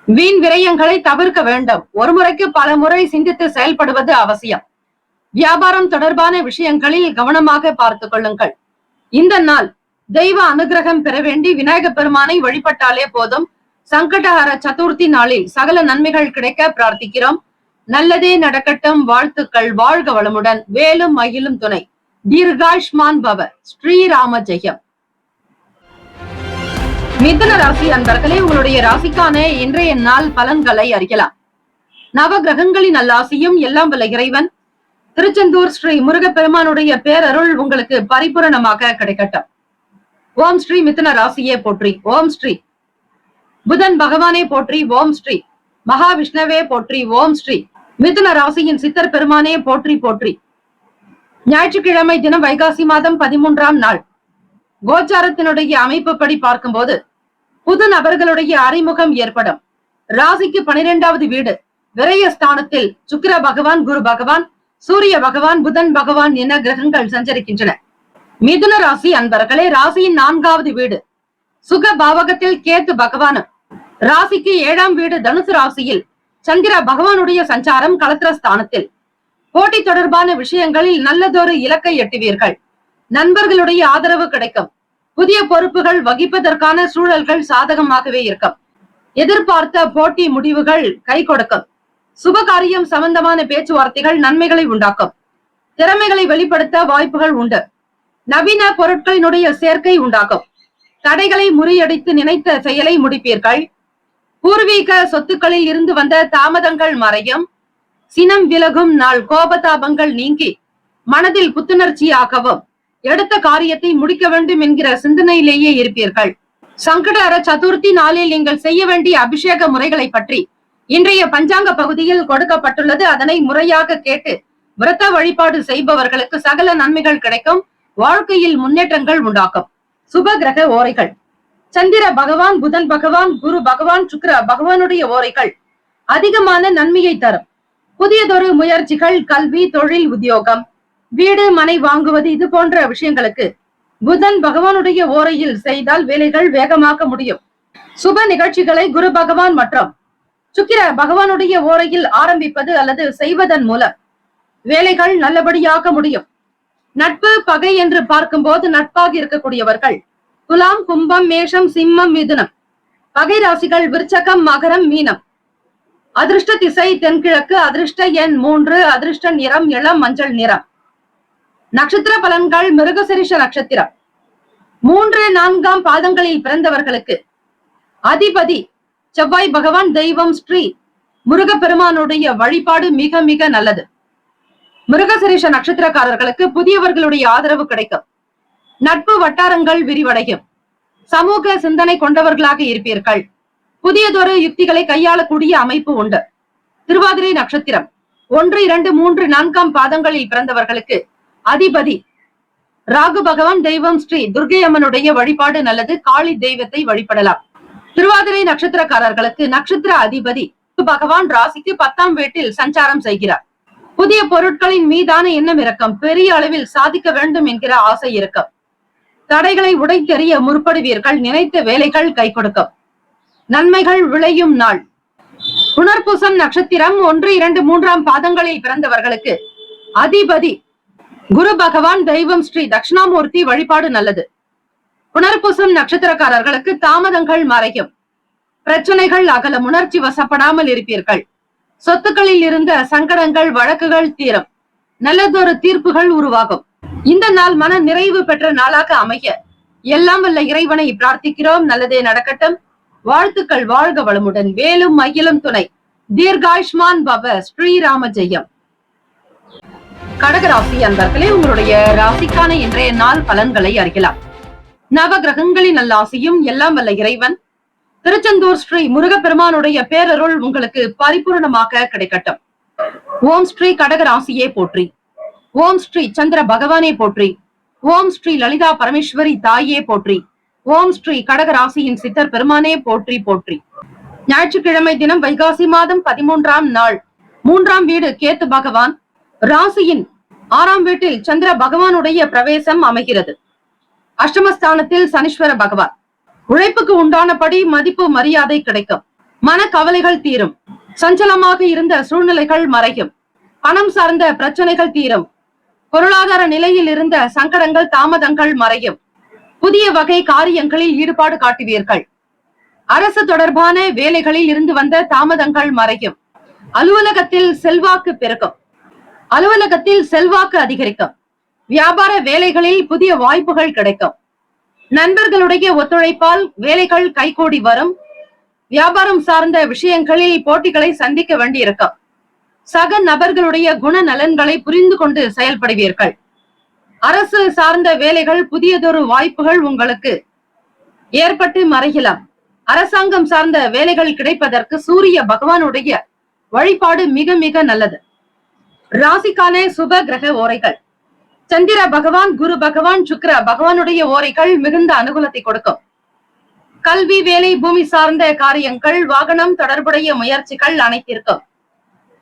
வீண் விரயங்களை தவிர்க்க வேண்டும். ஒரு முறைக்கு பல முறை சிந்தித்து செயல்படுவது அவசியம். வியாபாரம் தொடர்பான விஷயங்களில் கவனமாக பார்த்துக் கொள்ளுங்கள். இந்த நாள் தெய்வ அனுகிரகம் பெற வேண்டி விநாயக பெருமானை வழிபட்டாலே போதும். சங்கடஹர சதுர்த்தி நாளில் சகல நன்மைகள் கிடைக்க பிரார்த்திக்கிறோம். நல்லதே நடக்கட்டும். வாழ்த்துக்கள். வாழ்க வளமுடன். வேலும் மகிழும் துணை. தீர்காயுஷ்மான் பவ. ஸ்ரீராம ஜெயம். மிதுன ராசி அன்பர்களே, உங்களுடைய ராசிக்கான இன்றைய நாள் பலன்களை அறியலாம். நவ கிரகங்களின் நல்லாசியும் எல்லாம் வல்ல இறைவன் திருச்செந்தூர் ஸ்ரீ முருகப்பெருமானுடைய பேரருள் உங்களுக்கு பரிபூரணமாக கிடைக்கட்டும். ஓம் ஸ்ரீ மிதுன ராசியே போற்றி. ஓம் ஸ்ரீ புதன் பகவானே போற்றி. ஓம் ஸ்ரீ மகாவிஷ்ணவே போற்றி. ஓம் ஸ்ரீ மிதுன ராசியின் சித்தர் பெருமானே போற்றி போற்றி. ஞாயிற்றுக்கிழமை தினம் வைகாசி மாதம் 13ஆம் நாள். கோச்சாரத்தினுடைய அமைப்புப்படி பார்க்கும்போது புது நபர்களுடைய அறிமுகம் ஏற்படும். ராசிக்கு 12வது வீடு விரயஸ்தானத்தில் சுக்கிர பகவான், குரு பகவான், சூரிய பகவான், புதன் பகவான் என கிரகங்கள் சஞ்சரிக்கின்றன. மிதுன ராசி அன்பர்களே, ராசியின் 4வது வீடு சுக பாவகத்தில் கேத்து பகவான். ராசிக்கு 7ஆம் வீடு தனுசு ராசியில் சந்திர பகவானுடைய சஞ்சாரம் களத்திரஸ்தானத்தில். போட்டி தொடர்பான விஷயங்களில் நல்லதொரு இலக்கை எட்டுவீர்கள். நண்பர்களுடைய ஆதரவு கிடைக்கும். புதிய பொறுப்புகள் வகிப்பதற்கான சூழல்கள் சாதகமாகவே இருக்கும். எதிர்பார்த்த போட்டி முடிவுகள் கை கொடுக்கும். சுபகாரியம் சம்பந்தமான பேச்சுவார்த்தைகள் நன்மைகளை உண்டாக்கும். திறமைகளை வெளிப்படுத்த வாய்ப்புகள் உண்டு. நவீன பொருட்களினுடைய சேர்க்கை உண்டாகும். தடைகளை முறியடித்து நினைத்த செயலை முடிப்பீர்கள். பூர்வீக சொத்துக்களில் இருந்து வந்த தாமதங்கள் மறையும். சினம் விலகும் நாள். கோபதாபங்கள் நீங்கி மனதில் புத்துணர்ச்சியாகவும் எடுத்த காரியத்தை முடிக்க வேண்டும் என்கிற சிந்தனையிலேயே இருப்பீர்கள். சங்கடஹர சதுர்த்தி நாளில் நீங்கள் செய்ய வேண்டிய அபிஷேக முறைகளை பற்றி இன்றைய பஞ்சாங்க பகுதியில் கொடுக்கப்பட்டுள்ளது. அதனை முறையாக கேட்டு விரத வழிபாடு செய்பவர்களுக்கு சகல நன்மைகள் கிடைக்கும். வாழ்க்கையில் முன்னேற்றங்கள் உண்டாக்கும். சுப கிரக ஓரைகள். சந்திர பகவான், புதன் பகவான், குரு பகவான், சுக்கிர பகவானுடைய ஓரைகள் அதிகமான நன்மையை தரும். புதியதொரு முயற்சிகள், கல்வி, தொழில், உத்தியோகம், வீடு, மனை வாங்குவது இது போன்ற விஷயங்களுக்கு புதன் பகவானுடைய ஓரையில் செய்தால் வேலைகள் வேகமாக்க முடியும். சுப நிகழ்ச்சிகளை குரு பகவான் மற்றும் சுக்கிர பகவானுடைய ஓரையில் ஆரம்பிப்பது அல்லது செய்வதன் மூலம் வேலைகள் நல்லபடியாக முடியும். நட்பு, பகை என்று பார்க்கும்போது நட்பாக இருக்கக்கூடியவர்கள் துலாம், கும்பம், மேஷம், சிம்மம், மிதுனம். பகை ராசிகள் விருச்சகம், மகரம், மீனம். அதிர்ஷ்ட திசை தென்கிழக்கு. அதிர்ஷ்ட எண் 3. அதிர்ஷ்ட நிறம் இளம் மஞ்சள் நிறம். நட்சத்திர பலன்கள். மிருகசிரிஷ நட்சத்திரம் 3, 4ஆம் பாதங்களில் பிறந்தவர்களுக்கு அதிபதி செவ்வாய் பகவான். தெய்வம் ஸ்ரீ முருகப்பெருமானுடைய வழிபாடு மிக மிக நல்லது. மிருகசிரிஷ நட்சத்திரக்காரர்களுக்கு புதியவர்களுடைய ஆதரவு கிடைக்கும். நட்பு வட்டாரங்கள் விரிவடையும். சமூக சிந்தனை கொண்டவர்களாக இருப்பீர்கள். புதியதொரு யுக்திகளை கையாளக்கூடிய அமைப்பு உண்டு. திருவாதிரை நட்சத்திரம் 1, 2, 3, 4ஆம் பாதங்களில் பிறந்தவர்களுக்கு அதிபதி ராகு பகவான். தெய்வம் ஸ்ரீ துர்க்கை அம்மனுடைய வழிபாடு நல்லது. காளி தெய்வத்தை வழிபடலாம். திருவாதிரை நட்சத்திரக்காரர்களுக்கு நட்சத்திர அதிபதி பகவான் ராசிக்கு 10ஆம் வீட்டில் சஞ்சாரம் செய்கிறார். புதிய பொருட்களின் மீதான எண்ணம் இருக்கும். பெரிய அளவில் சாதிக்க வேண்டும் என்கிற ஆசை இருக்கும். தடைகளை உடைத்தெறிய முற்படுவீர்கள். நினைத்த வேலைகள் கை கொடுக்கும். நன்மைகள் விளையும் நாள். புனர்பூசம் நட்சத்திரம் 1, 2, 3ஆம் பாதங்களில் பிறந்தவர்களுக்கு அதிபதி குரு பகவான். தெய்வம் ஸ்ரீ தட்சிணாமூர்த்தி வழிபாடு நல்லது. புனர்பூசம் நட்சத்திரக்காரர்களுக்கு தாமதங்கள் மறையும். பிரச்சனைகள் அகலும். உணர்ச்சி வசப்படாமல் இருப்பீர்கள். சொத்துக்களில் இருந்த சங்கடங்கள், வழக்குகள் தீரும். நல்லதொரு தீர்ப்புகள் உருவாகும். இந்த நாள் மன நிறைவு பெற்ற நாளாக அமைய எல்லாம் வல்ல இறைவனை பிரார்த்திக்கிறோம். நல்லதே நடக்கட்டும். வாழ்த்துக்கள். வாழ்க வளமுடன். வேலும் மயிலும் துணை. தீர்காயுஷ்மான் பவ. ஸ்ரீராம ஜெயம். கடகராசி அன்பர்களே, உங்களுடைய ராசிக்கான இன்றைய நாள் பலன்களை அறியலாம். நவ கிரகங்களின் நல்லாசியும் எல்லாம் வல்ல இறைவன் திருச்செந்தூர் ஸ்ரீ முருகப்பெருமானுடைய பேரருள் உங்களுக்கு பரிபூர்ணமாக கிடைக்கட்டும். ஓம் ஸ்ரீ கடகராசியே போற்றி. ஓம் ஸ்ரீ சந்திர பகவானே போற்றி. ஓம் ஸ்ரீ லலிதா பரமேஸ்வரி தாயே போற்றி. ஓம் ஸ்ரீ கடகராசியின் சித்தர் பெருமானே போற்றி போற்றி. ஞாயிற்றுக்கிழமை தினம் வைகாசி மாதம் 13ஆம் நாள் 3ஆம் வீடு கேத்து பகவான் ராசியின் 6ஆம் வீட்டில் சந்திர பகவானுடைய பிரவேசம் அமைகிறது. அஷ்டமஸ்தானத்தில் சனீஸ்வர பகவான். உழைப்புக்கு உண்டானபடி மதிப்பு மரியாதை கிடைக்கும். மன கவலைகள் தீரும். சஞ்சலமாக இருந்த சூழ்நிலைகள் மறையும். பணம் சார்ந்த பிரச்சனைகள் தீரும். பொருளாதார நிலையில் இருந்த சங்கடங்கள், தாமதங்கள் மறையும். புதிய வகை காரியங்களில் ஈடுபாடு காட்டுவீர்கள். அரசு தொடர்பான வேலைகளில் இருந்து வந்த தாமதங்கள் மறையும். அலுவலகத்தில் செல்வாக்கு பெருக்கும். அலுவலகத்தில் செல்வாக்கு அதிகரிக்கும். வியாபார வேலைகளில் புதிய வாய்ப்புகள் கிடைக்கும். நண்பர்களுடைய ஒத்துழைப்பால் வேலைகள் கைகூடி வரும். வியாபாரம் சார்ந்த விஷயங்களில் போட்டிகளை சந்திக்க வேண்டியிருக்கும். சக நபர்களுடைய குண நலன்களை புரிந்து கொண்டு செயல்படுவீர்கள். அரசு சார்ந்த வேலைகள், புதியதொரு வாய்ப்புகள் உங்களுக்கு ஏற்பட்டு மறையலாம். அரசாங்கம் சார்ந்த வேலைகள் கிடைப்பதற்கு சூரிய பகவானுடைய வழிபாடு மிக மிக நல்லது. ராசிக்கான சுப கிரக ஓரைகள். சந்திர பகவான், குரு பகவான், சுக்கிர பகவானுடைய ஓரைகள் மிகுந்த அனுகூலத்தை கொடுக்கும். கல்வி, வேலை, பூமி சார்ந்த காரியங்கள், வாகனம் தொடர்புடைய முயற்சிகள் அனைத்திற்கும்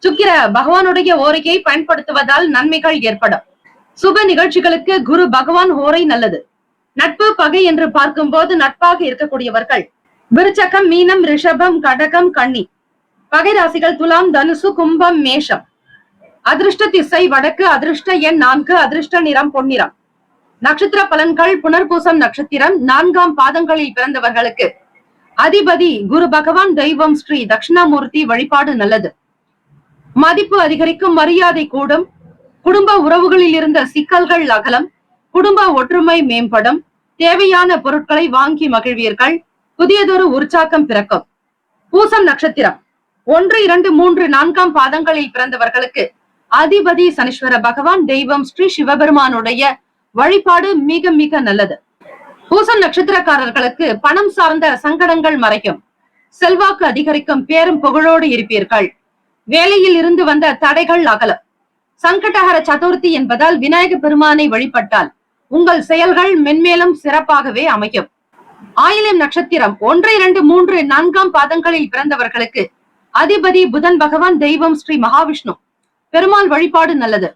சுக்கிர பகவானுடைய ஓரையை பயன்படுத்துவதால் நன்மைகள் ஏற்படும். சுப நிகழ்ச்சிகளுக்கு குரு பகவான் ஓரை நல்லது. நட்பு, பகை என்று பார்க்கும் போது நட்பாக இருக்கக்கூடியவர்கள் விருச்சகம், மீனம், ரிஷபம், கடகம், கன்னி. பகை ராசிகள் துலாம், தனுசு, கும்பம், மேஷம். அதிர்ஷ்ட திசை வடக்கு. அதிர்ஷ்ட எண் 4. அதிர்ஷ்ட நிறம் பொன்னிறம். நட்சத்திர பலன்கள். புனர்பூசம் நட்சத்திரம் 4ஆம் பாதங்களில் பிறந்தவர்களுக்கு அதிபதி குரு பகவான். தெய்வம் ஸ்ரீ தட்சிணாமூர்த்தி வழிபாடு நல்லது. மதிப்பு அதிகரிக்கும். மரியாதை கூடும். குடும்ப உறவுகளில் இருந்த சிக்கல்கள் அகலம். குடும்ப ஒற்றுமை மேம்படும். தேவையான பொருட்களை வாங்கி மகிழ்வீர்கள். புதியதொரு உற்சாகம் பிறக்கும். பூசம் நட்சத்திரம் 1, 2, 3, 4ஆம் பாதங்களில் பிறந்தவர்களுக்கு அதிபதி சனீஸ்வர பகவான். தெய்வம் ஸ்ரீ சிவபெருமானுடைய வழிபாடு மிக மிக நல்லது. பூசம் நட்சத்திரக்காரர்களுக்கு பணம் சார்ந்த சங்கடங்கள் மறைக்கும், செல்வாக்கு அதிகரிக்கும், பேரும் புகழோடு இருப்பீர்கள். வேலையில் இருந்து வந்த தடைகள் அகலும். சங்கடஹர சதுர்த்தி என்பதால் விநாயக பெருமானை வழிபட்டால் உங்கள் செயல்கள் மென்மேலும் சிறப்பாகவே அமையும். ஆயிலம் நட்சத்திரம் 1, 2, 3, 4 பாதங்களில் பிறந்தவர்களுக்கு அதிபதி புதன் பகவான், தெய்வம் ஸ்ரீ மகாவிஷ்ணு. பெருமாள் வழிபாடு நல்லது.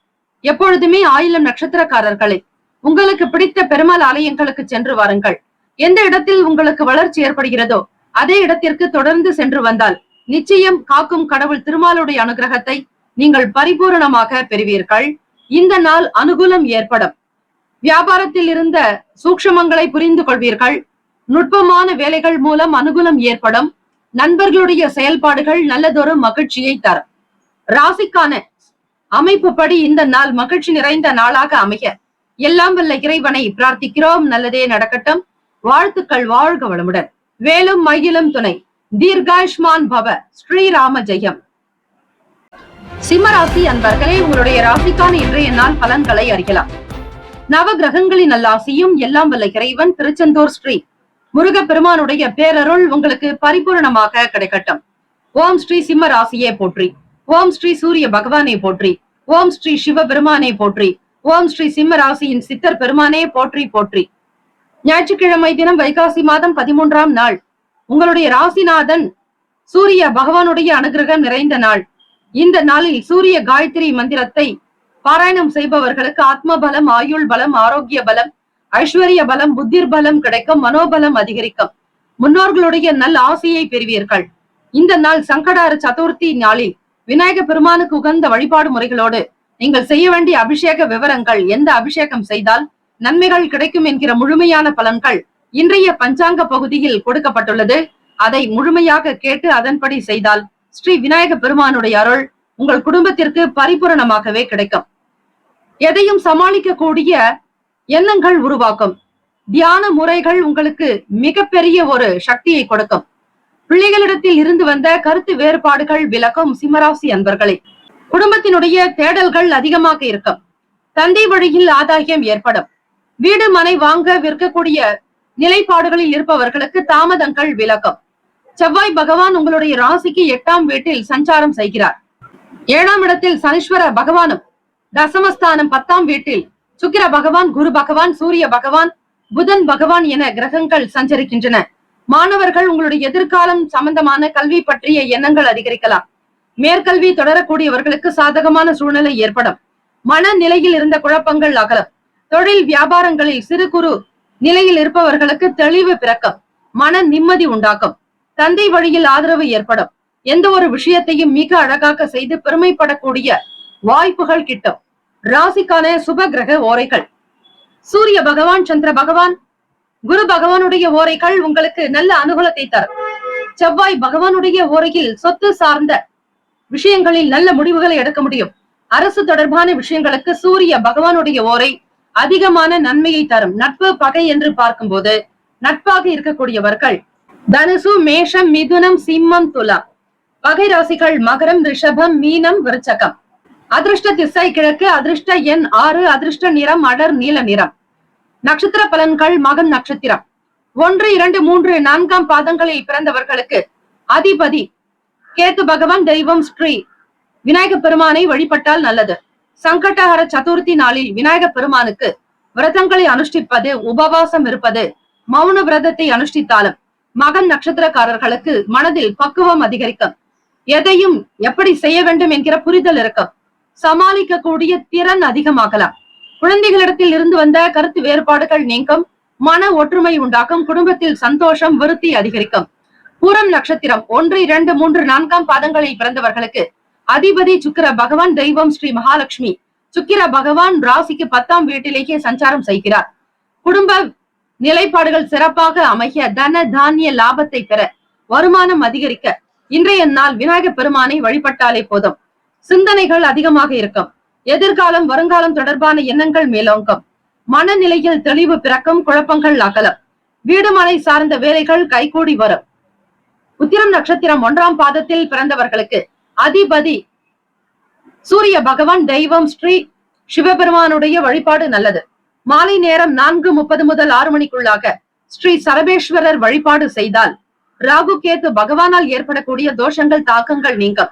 எப்பொழுதுமே ஆயிலம் நட்சத்திரக்காரர்களை உங்களுக்கு பிடித்த பெருமாள் ஆலயங்களுக்கு சென்று வாருங்கள். எந்த இடத்தில் உங்களுக்கு வளர்ச்சி ஏற்படுகிறதோ அதே இடத்திற்கு தொடர்ந்து சென்று வந்தால் நிச்சயம் காக்கும் கடவுள் திருமாலுடைய அனுகிரகத்தை நீங்கள் பரிபூரணமாக பெறுவீர்கள். இந்த நாள் அனுகூலம் ஏற்படும். வியாபாரத்தில் இருந்த சூக்ஷமங்களை புரிந்து கொள்வீர்கள். நுட்பமான வேலைகள் மூலம் அனுகூலம் ஏற்படும். நண்பர்களுடைய செயல்பாடுகள் நல்லதொரு மகிழ்ச்சியை தரும். ராசிக்கான அமைப்பு படி இந்த நாள் மகிழ்ச்சி நிறைந்த நாளாக அமைய எல்லாம் வல்ல இறைவனை பிரார்த்திக்கிறோம். நல்லதே நடக்கட்டும். வாழ்த்துக்கள். வாழ்க வளமுடன். வேலும் மயிலும் துணை. தீர்காயுஷ்மான் பவ. ஸ்ரீராம ஜெயம். சிம்மராசி அன்பர்களே, உங்களுடைய ராசிக்கான இன்றைய நாள் பலன்களை அறியலாம். நவ கிரகங்களின் நல்லாசியும் எல்லாம் வல்ல இறைவன் திருச்செந்தூர் ஸ்ரீ முருகப்பெருமானுடைய பேரருள் உங்களுக்கு பரிபூர்ணமாக கிடைக்கட்டும். ஓம் ஸ்ரீ சிம்ம ராசியே போற்றி. ஓம் ஸ்ரீ சூரிய பகவானே போற்றி. ஓம் ஸ்ரீ சிவ பெருமானே போற்றி. ஓம் ஸ்ரீ சிம்ம ராசியின் சித்தர் பெருமானே போற்றி போற்றி. ஞாயிற்றுக்கிழமை தினம் வைகாசி மாதம் 13ஆம் நாள். உங்களுடைய ராசிநாதன் சூரிய பகவானுடைய அனுகிரகம் நிறைந்த நாள். இந்த நாளில் சூரிய காயத்ரி மந்திரத்தை பாராயணம் செய்பவர்களுக்கு ஆத்ம பலம், ஆயுள் பலம், ஆரோக்கிய பலம், ஐஸ்வர்ய பலம், புத்திர் பலம் கிடைக்கும். மனோபலம் அதிகரிக்கும். முன்னோர்களுடைய நல்ல ஆசையை பெறுவீர்கள். இந்த நாள் சங்கடஹர சதுர்த்தி நாளில் விநாயக பெருமானுக்கு உகந்த வழிபாடு முறைகளோடு நீங்கள் செய்ய வேண்டிய அபிஷேக விவரங்கள், எந்த அபிஷேகம் செய்தால் நன்மைகள் கிடைக்கும் என்கிற முழுமையான பலன்கள் இன்றைய பஞ்சாங்க பகுதியில் கொடுக்கப்பட்டுள்ளது. அதை முழுமையாக கேட்டு அதன்படி செய்தால் ஸ்ரீ விநாயக பெருமானுடைய அருள் உங்கள் குடும்பத்திற்கு பரிபூரணமாகவே கிடைக்கும். எதையும் சமாளிக்கக்கூடிய எண்ணங்கள் உருவாக்கும். தியான முறைகள் உங்களுக்கு மிகப்பெரிய ஒரு சக்தியை கொடுக்கும். பிள்ளைகளிடத்தில் இருந்து வந்த கருத்து வேறுபாடுகள் விலகும். சிம்மராசி அன்பர்களே, குடும்பத்தினுடைய தேடல்கள் அதிகமாக இருக்கும். தந்தை வழியில் ஆதாயம் ஏற்படும். வீடு மனை வாங்க விற்கக்கூடிய நிலைப்பாடுகளில் இருப்பவர்களுக்கு தாமதங்கள் விலகும். செவ்வாய் பகவான் உங்களுடைய ராசிக்கு 8ஆம் வீட்டில் சஞ்சாரம் செய்கிறார். 7ஆம் இடத்தில் சனீஸ்வர பகவானும், தசமஸ்தானம் 10ஆம் வீட்டில் சுக்கிர பகவான், குரு பகவான், சூரிய பகவான், புதன் பகவான் என கிரகங்கள் சஞ்சரிக்கின்றன. மாணவர்கள் உங்களுடைய எதிர்காலம் சம்பந்தமான கல்வி பற்றிய எண்ணங்கள் அதிகரிக்கலாம். மேற்கல்வி தொடரக்கூடியவர்களுக்கு சாதகமான சூழ்நிலை ஏற்படும். மனநிலையில் இருந்த குழப்பங்கள் அகலும். தொழில் வியாபாரங்களில் சிறு குறு நிலையில் இருப்பவர்களுக்கு தெளிவு பிறக்கும். மன நிம்மதி உண்டாக்கும். தந்தை வழியில் ஆதரவு ஏற்படும். எந்த ஒரு விஷயத்தையும் மிக அழகாக செய்து பெருமைப்படக்கூடிய வாய்ப்புகள் கிட்டும். ராசிக்கான சுப கிரக ஓரைகள். சூரிய பகவான், சந்திர பகவான், குரு பகவானுடைய ஓரைகள் உங்களுக்கு நல்ல அனுகூலத்தை தரும். செவ்வாய் பகவானுடைய ஓரையில் சொத்து சார்ந்த விஷயங்களில் நல்ல முடிவுகளை எடுக்க முடியும். அரசு தொடர்பான விஷயங்களுக்கு சூரிய பகவானுடைய ஓரை அதிகமான நன்மையை தரும். நட்பு பகை என்று பார்க்கும்போது நட்பாக இருக்கக்கூடியவர்கள் தனுசு, மேஷம், மிதுனம், சிம்மம், துலா. பகை ராசிகள் மகரம், ரிஷபம், மீனம், விருச்சகம். அதிர்ஷ்ட திசை கிழக்கு. அதிர்ஷ்ட எண் 6. அதிர்ஷ்ட நிறம் அடர் நீல நிறம். நட்சத்திர பலன்கள். மகம் நட்சத்திரம் 1, 2, 3, 4 பாதங்களில் பிறந்தவர்களுக்கு அதிபதி கேத்து பகவான், தெய்வம் ஸ்ரீ விநாயக பெருமானை வழிபட்டால் நல்லது. சங்கடஹர சதுர்த்தி நாளில் விநாயக பெருமானுக்கு விரதங்களை அனுஷ்டிப்பது, உபவாசம் இருப்பது, மௌன விரதத்தை அனுஷ்டித்தாலும் மகன் நட்சத்திரக்காரர்களுக்கு மனதில் பக்குவம் அதிகரிக்கும். எதையும் எப்படி செய்ய வேண்டும் என்கிற புரிதல் இருக்கும். சமாளிக்கக்கூடிய திறன் அதிகமாகலாம். குழந்தைகளிடத்தில் இருந்து வந்த கருத்து வேறுபாடுகள் நீங்கும். மன ஒற்றுமை உண்டாக்கும். குடும்பத்தில் சந்தோஷம், விருத்தி அதிகரிக்கும். பூரம் நட்சத்திரம் 1, 2, 3, 4 பாதங்களில் பிறந்தவர்களுக்கு அதிபதி சுக்கிர பகவான், தெய்வம் ஸ்ரீ மகாலட்சுமி. சுக்கிர பகவான் ராசிக்கு 10ஆம் வீட்டிலேயே சஞ்சாரம் செய்கிறார். குடும்ப நிலைப்பாடுகள் சிறப்பாக அமைய, தன தானிய லாபத்தை பெற, வருமானம் அதிகரிக்க இன்றைய நாள் விநாயக பெருமானை வழிபட்டாலே போதும். சிந்தனைகள் அதிகமாக இருக்கும். எதிர்காலம், வருங்காலம் தொடர்பான எண்ணங்கள் மேலோங்கும். மனநிலையில் தெளிவு பிறக்கும். குழப்பங்கள் அகலும். வீடு மனை சார்ந்த வேலைகள் கைகூடி வரும். உத்திரம் நட்சத்திரம் 1ஆம் பாதத்தில் பிறந்தவர்களுக்கு அதிபதி சூரிய பகவான், தெய்வம் ஸ்ரீ சிவபெருமானுடைய வழிபாடு நல்லது. மாலை நேரம் 4:30 முதல் 6 மணிக்குள்ளாக ஸ்ரீ சரபேஸ்வரர் வழிபாடு செய்தால் ராகு கேது பகவானால் ஏற்படக்கூடிய தோஷங்கள் தாக்கங்கள் நீங்கும்.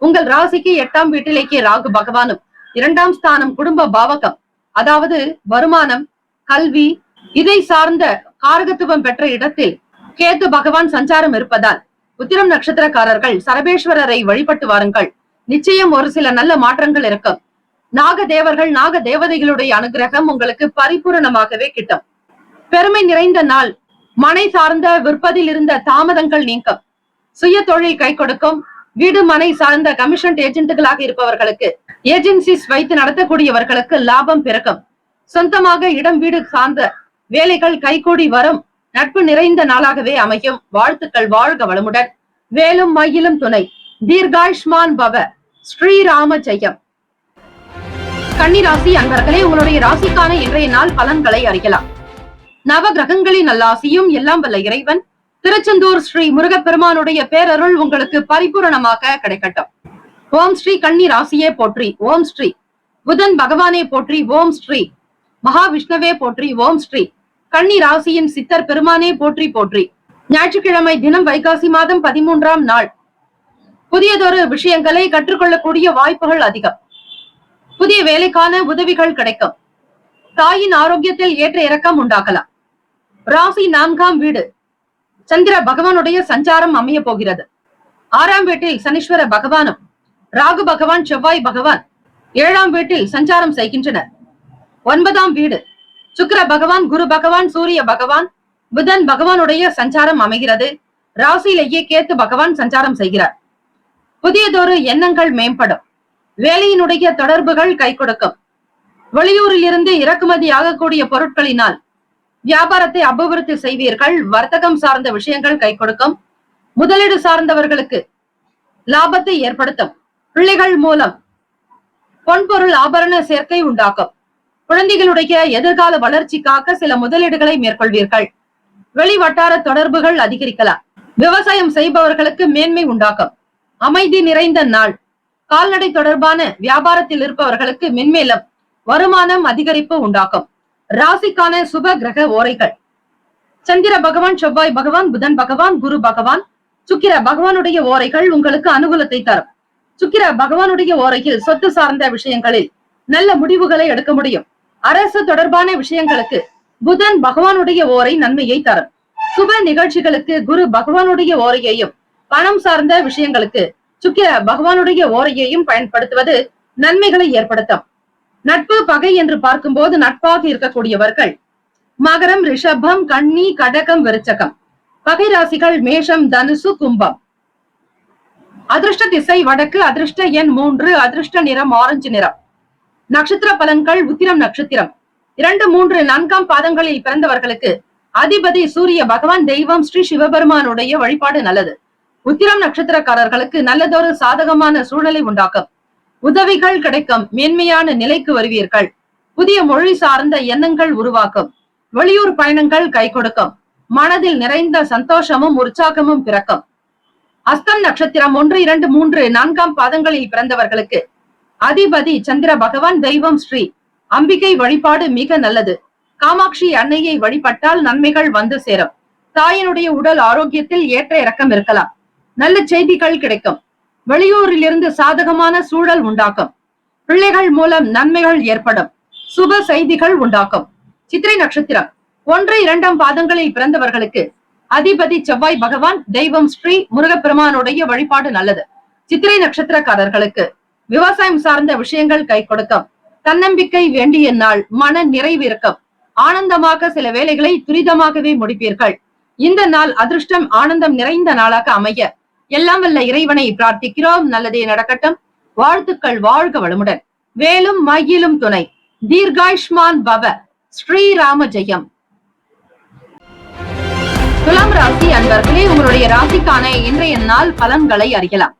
உங்கள் ராசிக்கு 8ஆம் வீட்டிலேயே ராகு பகவானும் 2ஆம் ஸ்தானம் குடும்ப பாவகம், அதாவது வருமானம், கல்வி, இதை சார்ந்த காரகத்துவம் பெற்ற இடத்தில் கேது பகவான் சஞ்சாரம் இருப்பதால் உத்திரம் நட்சத்திரக்காரர்கள் சரபேஸ்வரரை வழிபட்டு வாருங்கள். நிச்சயம் ஒரு சில நல்ல மாற்றங்கள் இருக்கும். நாக தேவர்கள், நாக தேவதைகளுடைய அனுகிரகம் உங்களுக்கு பரிபூரணமாகவே கிட்டும். பெருமை நிறைந்த நாள். மனை சார்ந்த விற்பதில் இருந்த தாமதங்கள் நீங்கும். சுய தொழில் கை கொடுக்கும். வீடு மனை சார்ந்த கமிஷன் ஏஜென்ட்டுகளாக இருப்பவர்களுக்கு, ஏஜென்சிஸ் வைத்து நடத்தக்கூடியவர்களுக்கு லாபம் பிறக்கும். சொந்தமாக இடம் வீடு சார்ந்த வேலைகள் கைகூடி வரும். நட்பு நிறைந்த நாளாகவே அமையும். வாழ்த்துக்கள். வாழ்க வளமுடன். வேலும் மயிலும் துணை. தீர்காயுஷ்மான் பவ. ஸ்ரீராம ஜெயம். கன்னிராசி அன்பர்களே, உங்களுடைய ராசிக்கான இன்றைய நாள் பலன்களை அறியலாம். நவ கிரகங்களின் நல்லாசியும் எல்லாம் வல்ல இறைவன் திருச்செந்தூர் ஸ்ரீ முருகப்பெருமானுடைய பேரருள் உங்களுக்கு பரிபூரணமாக கிடைக்கட்டும். ஓம் ஸ்ரீ கன்னி ராசியே போற்றி. ஓம் ஸ்ரீ புதன் பகவானே போற்றி. ஓம் ஸ்ரீ மகாவிஷ்ணுவே போற்றி. ஓம் ஸ்ரீ கன்னி ராசியின் சித்தர் பெருமானே போற்றி போற்றி. ஞாயிற்றுக்கிழமை தினம் வைகாசி மாதம் 13ஆம் நாள். புதியதொரு விஷயங்களை கற்றுக்கொள்ளக்கூடிய வாய்ப்புகள் அதிகம். புதிய வேலைக்கான உதவிகள் கிடைக்கும். தாயின் ஆரோக்கியத்தில் ஏற்ற இறக்கம் உண்டாகலாம். ராசி 4ஆம் வீடு. சந்திர பகவானுடைய சஞ்சாரம் அமைய போகிறது. 6ஆம் வீட்டில் சனீஸ்வர பகவானும் ராகு பகவான் செவ்வாய் பகவான் 7ஆம் வீட்டில் சஞ்சாரம் செய்கின்றனர். 9ஆம் வீடு. சுக்கிர பகவான், குரு பகவான், சூரிய பகவான், புதன் பகவானுடைய சஞ்சாரம் அமைகிறது. ராசியிலேயே கேத்து பகவான் சஞ்சாரம் செய்கிறார். புதியதொரு எண்ணங்கள் மேம்படும். வேலையினுடைய தொடர்புகள் கை கொடுக்கும். வெளியூரில் இருந்து இறக்குமதி ஆகக்கூடிய பொருட்களினால் வியாபாரத்தை அபிவிருத்தி செய்வீர்கள். வர்த்தகம் சார்ந்த விஷயங்கள் கை கொடுக்கும். முதலீடு சார்ந்தவர்களுக்கு லாபத்தை ஏற்படுத்தும். பிள்ளைகள் மூலம் பொன்பொருள் ஆபரண சேர்க்கை உண்டாக்கும். குழந்தைகளுடைய எதிர்கால வளர்ச்சிக்காக சில முதலீடுகளை மேற்கொள்வீர்கள். வெளி வட்டார தொடர்புகள் அதிகரிக்கலாம். விவசாயம் செய்பவர்களுக்கு மேன்மை உண்டாக்கும். அமைதி நிறைந்த நாள். கால்நடை தொடர்பான வியாபாரத்தில் இருப்பவர்களுக்கு மென்மேலும் வருமானம் அதிகரிப்பு உண்டாக்கும். ராசிக்கான சுப கிரக ஓரைகள். சந்திர பகவான், செவ்வாய் பகவான், புதன் பகவான், குரு பகவான், சுக்கிர பகவானுடைய ஓரைகள் உங்களுக்கு அனுகூலத்தை தரும். சுக்கிர பகவானுடைய ஓரையில் சொத்து சார்ந்த விஷயங்களில் நல்ல முடிவுகளை எடுக்க முடியும். அரசு தொடர்பான விஷயங்களுக்கு புதன் பகவானுடைய ஓரை நன்மையை தரும். சுப நிகழ்ச்சிகளுக்கு குரு பகவானுடைய ஓரையையும், பணம் சார்ந்த விஷயங்களுக்கு சுக்கிர பகவானுடைய ஓரையையும் பயன்படுத்துவது நன்மைகளை ஏற்படுத்தும். நட்பு பகை என்று பார்க்கும்போது நட்பாக இருக்கக்கூடியவர்கள் மகரம், ரிஷபம், கன்னி, கடகம், விருச்சகம். பகை ராசிகள் மேஷம், தனுசு, கும்பம். அதிர்ஷ்ட திசை வடக்கு. அதிர்ஷ்ட எண் 3. அதிர்ஷ்ட நிறம் ஆரஞ்சு நிறம். நட்சத்திர பலன்கள். உத்திரம் நட்சத்திரம் 2, 3, 4ஆம் பாதங்களில் பிறந்தவர்களுக்கு அதிபதி சூரிய பகவான், தெய்வம் ஸ்ரீ சிவபெருமானுடைய வழிபாடு நல்லது. உத்திரம் நட்சத்திரக்காரர்களுக்கு நல்லதொரு சாதகமான சூழலை உண்டாக்கும். உதவிகள் கிடைக்கும். மேன்மையான நிலைக்கு வருவீர்கள். புதிய மொழி சார்ந்த எண்ணங்கள் உருவாக்கும். வெளியூர் பயணங்கள் கை கொடுக்கும். மனதில் நிறைந்த சந்தோஷமும் உற்சாகமும் பிறக்கும். அஸ்தம் நட்சத்திரம் 1, 2, 3, 4ஆம் பாதங்களில் பிறந்தவர்களுக்கு அதிபதி சந்திர பகவான், தெய்வம் ஸ்ரீ அம்பிகை வழிபாடு மிக நல்லது. காமாட்சி அன்னையை வழிபட்டால் நன்மைகள் வந்து சேரும். தாயினுடைய உடல் ஆரோக்கியத்தில் ஏற்ற இறக்கம் இருக்கலாம். நல்ல செய்திகள் கிடைக்கும். வெளியூரில் இருந்து சாதகமான சூழல் உண்டாக்கும். பிள்ளைகள் மூலம் நன்மைகள் ஏற்படும். சுப செய்திகள் உண்டாக்கும். சித்திரை நட்சத்திரம் 1, 2ஆம் பாதங்களில் பிறந்தவர்களுக்கு அதிபதி செவ்வாய் பகவான், தெய்வம் ஸ்ரீ முருகப்பெருமானுடைய வழிபாடு நல்லது. சித்திரை நட்சத்திரக்காரர்களுக்கு விவசாயம் சார்ந்த விஷயங்கள் கை கொடுக்கும். தன்னம்பிக்கை வேண்டிய நாள். மன நிறைவு இருக்கும். ஆனந்தமாக சில வேலைகளை துரிதமாகவே முடிப்பீர்கள். இந்த நாள் அதிர்ஷ்டம், ஆனந்தம் நிறைந்த நாளாக அமைய எல்லாம் வல்ல இறைவனை பிரார்த்திக்கிறோம். நல்லதே நடக்கட்டும். வாழ்த்துக்கள். வாழ்க வளமுடன். வேலும் மயிலும் துணை. தீர்காயுஷ்மான் பவ. ஸ்ரீராம ஜெயம். துலாம் ராசி அன்பர்களே, உங்களுடைய ராசிக்கான இன்றைய நாள் பலன்களை அறியலாம்.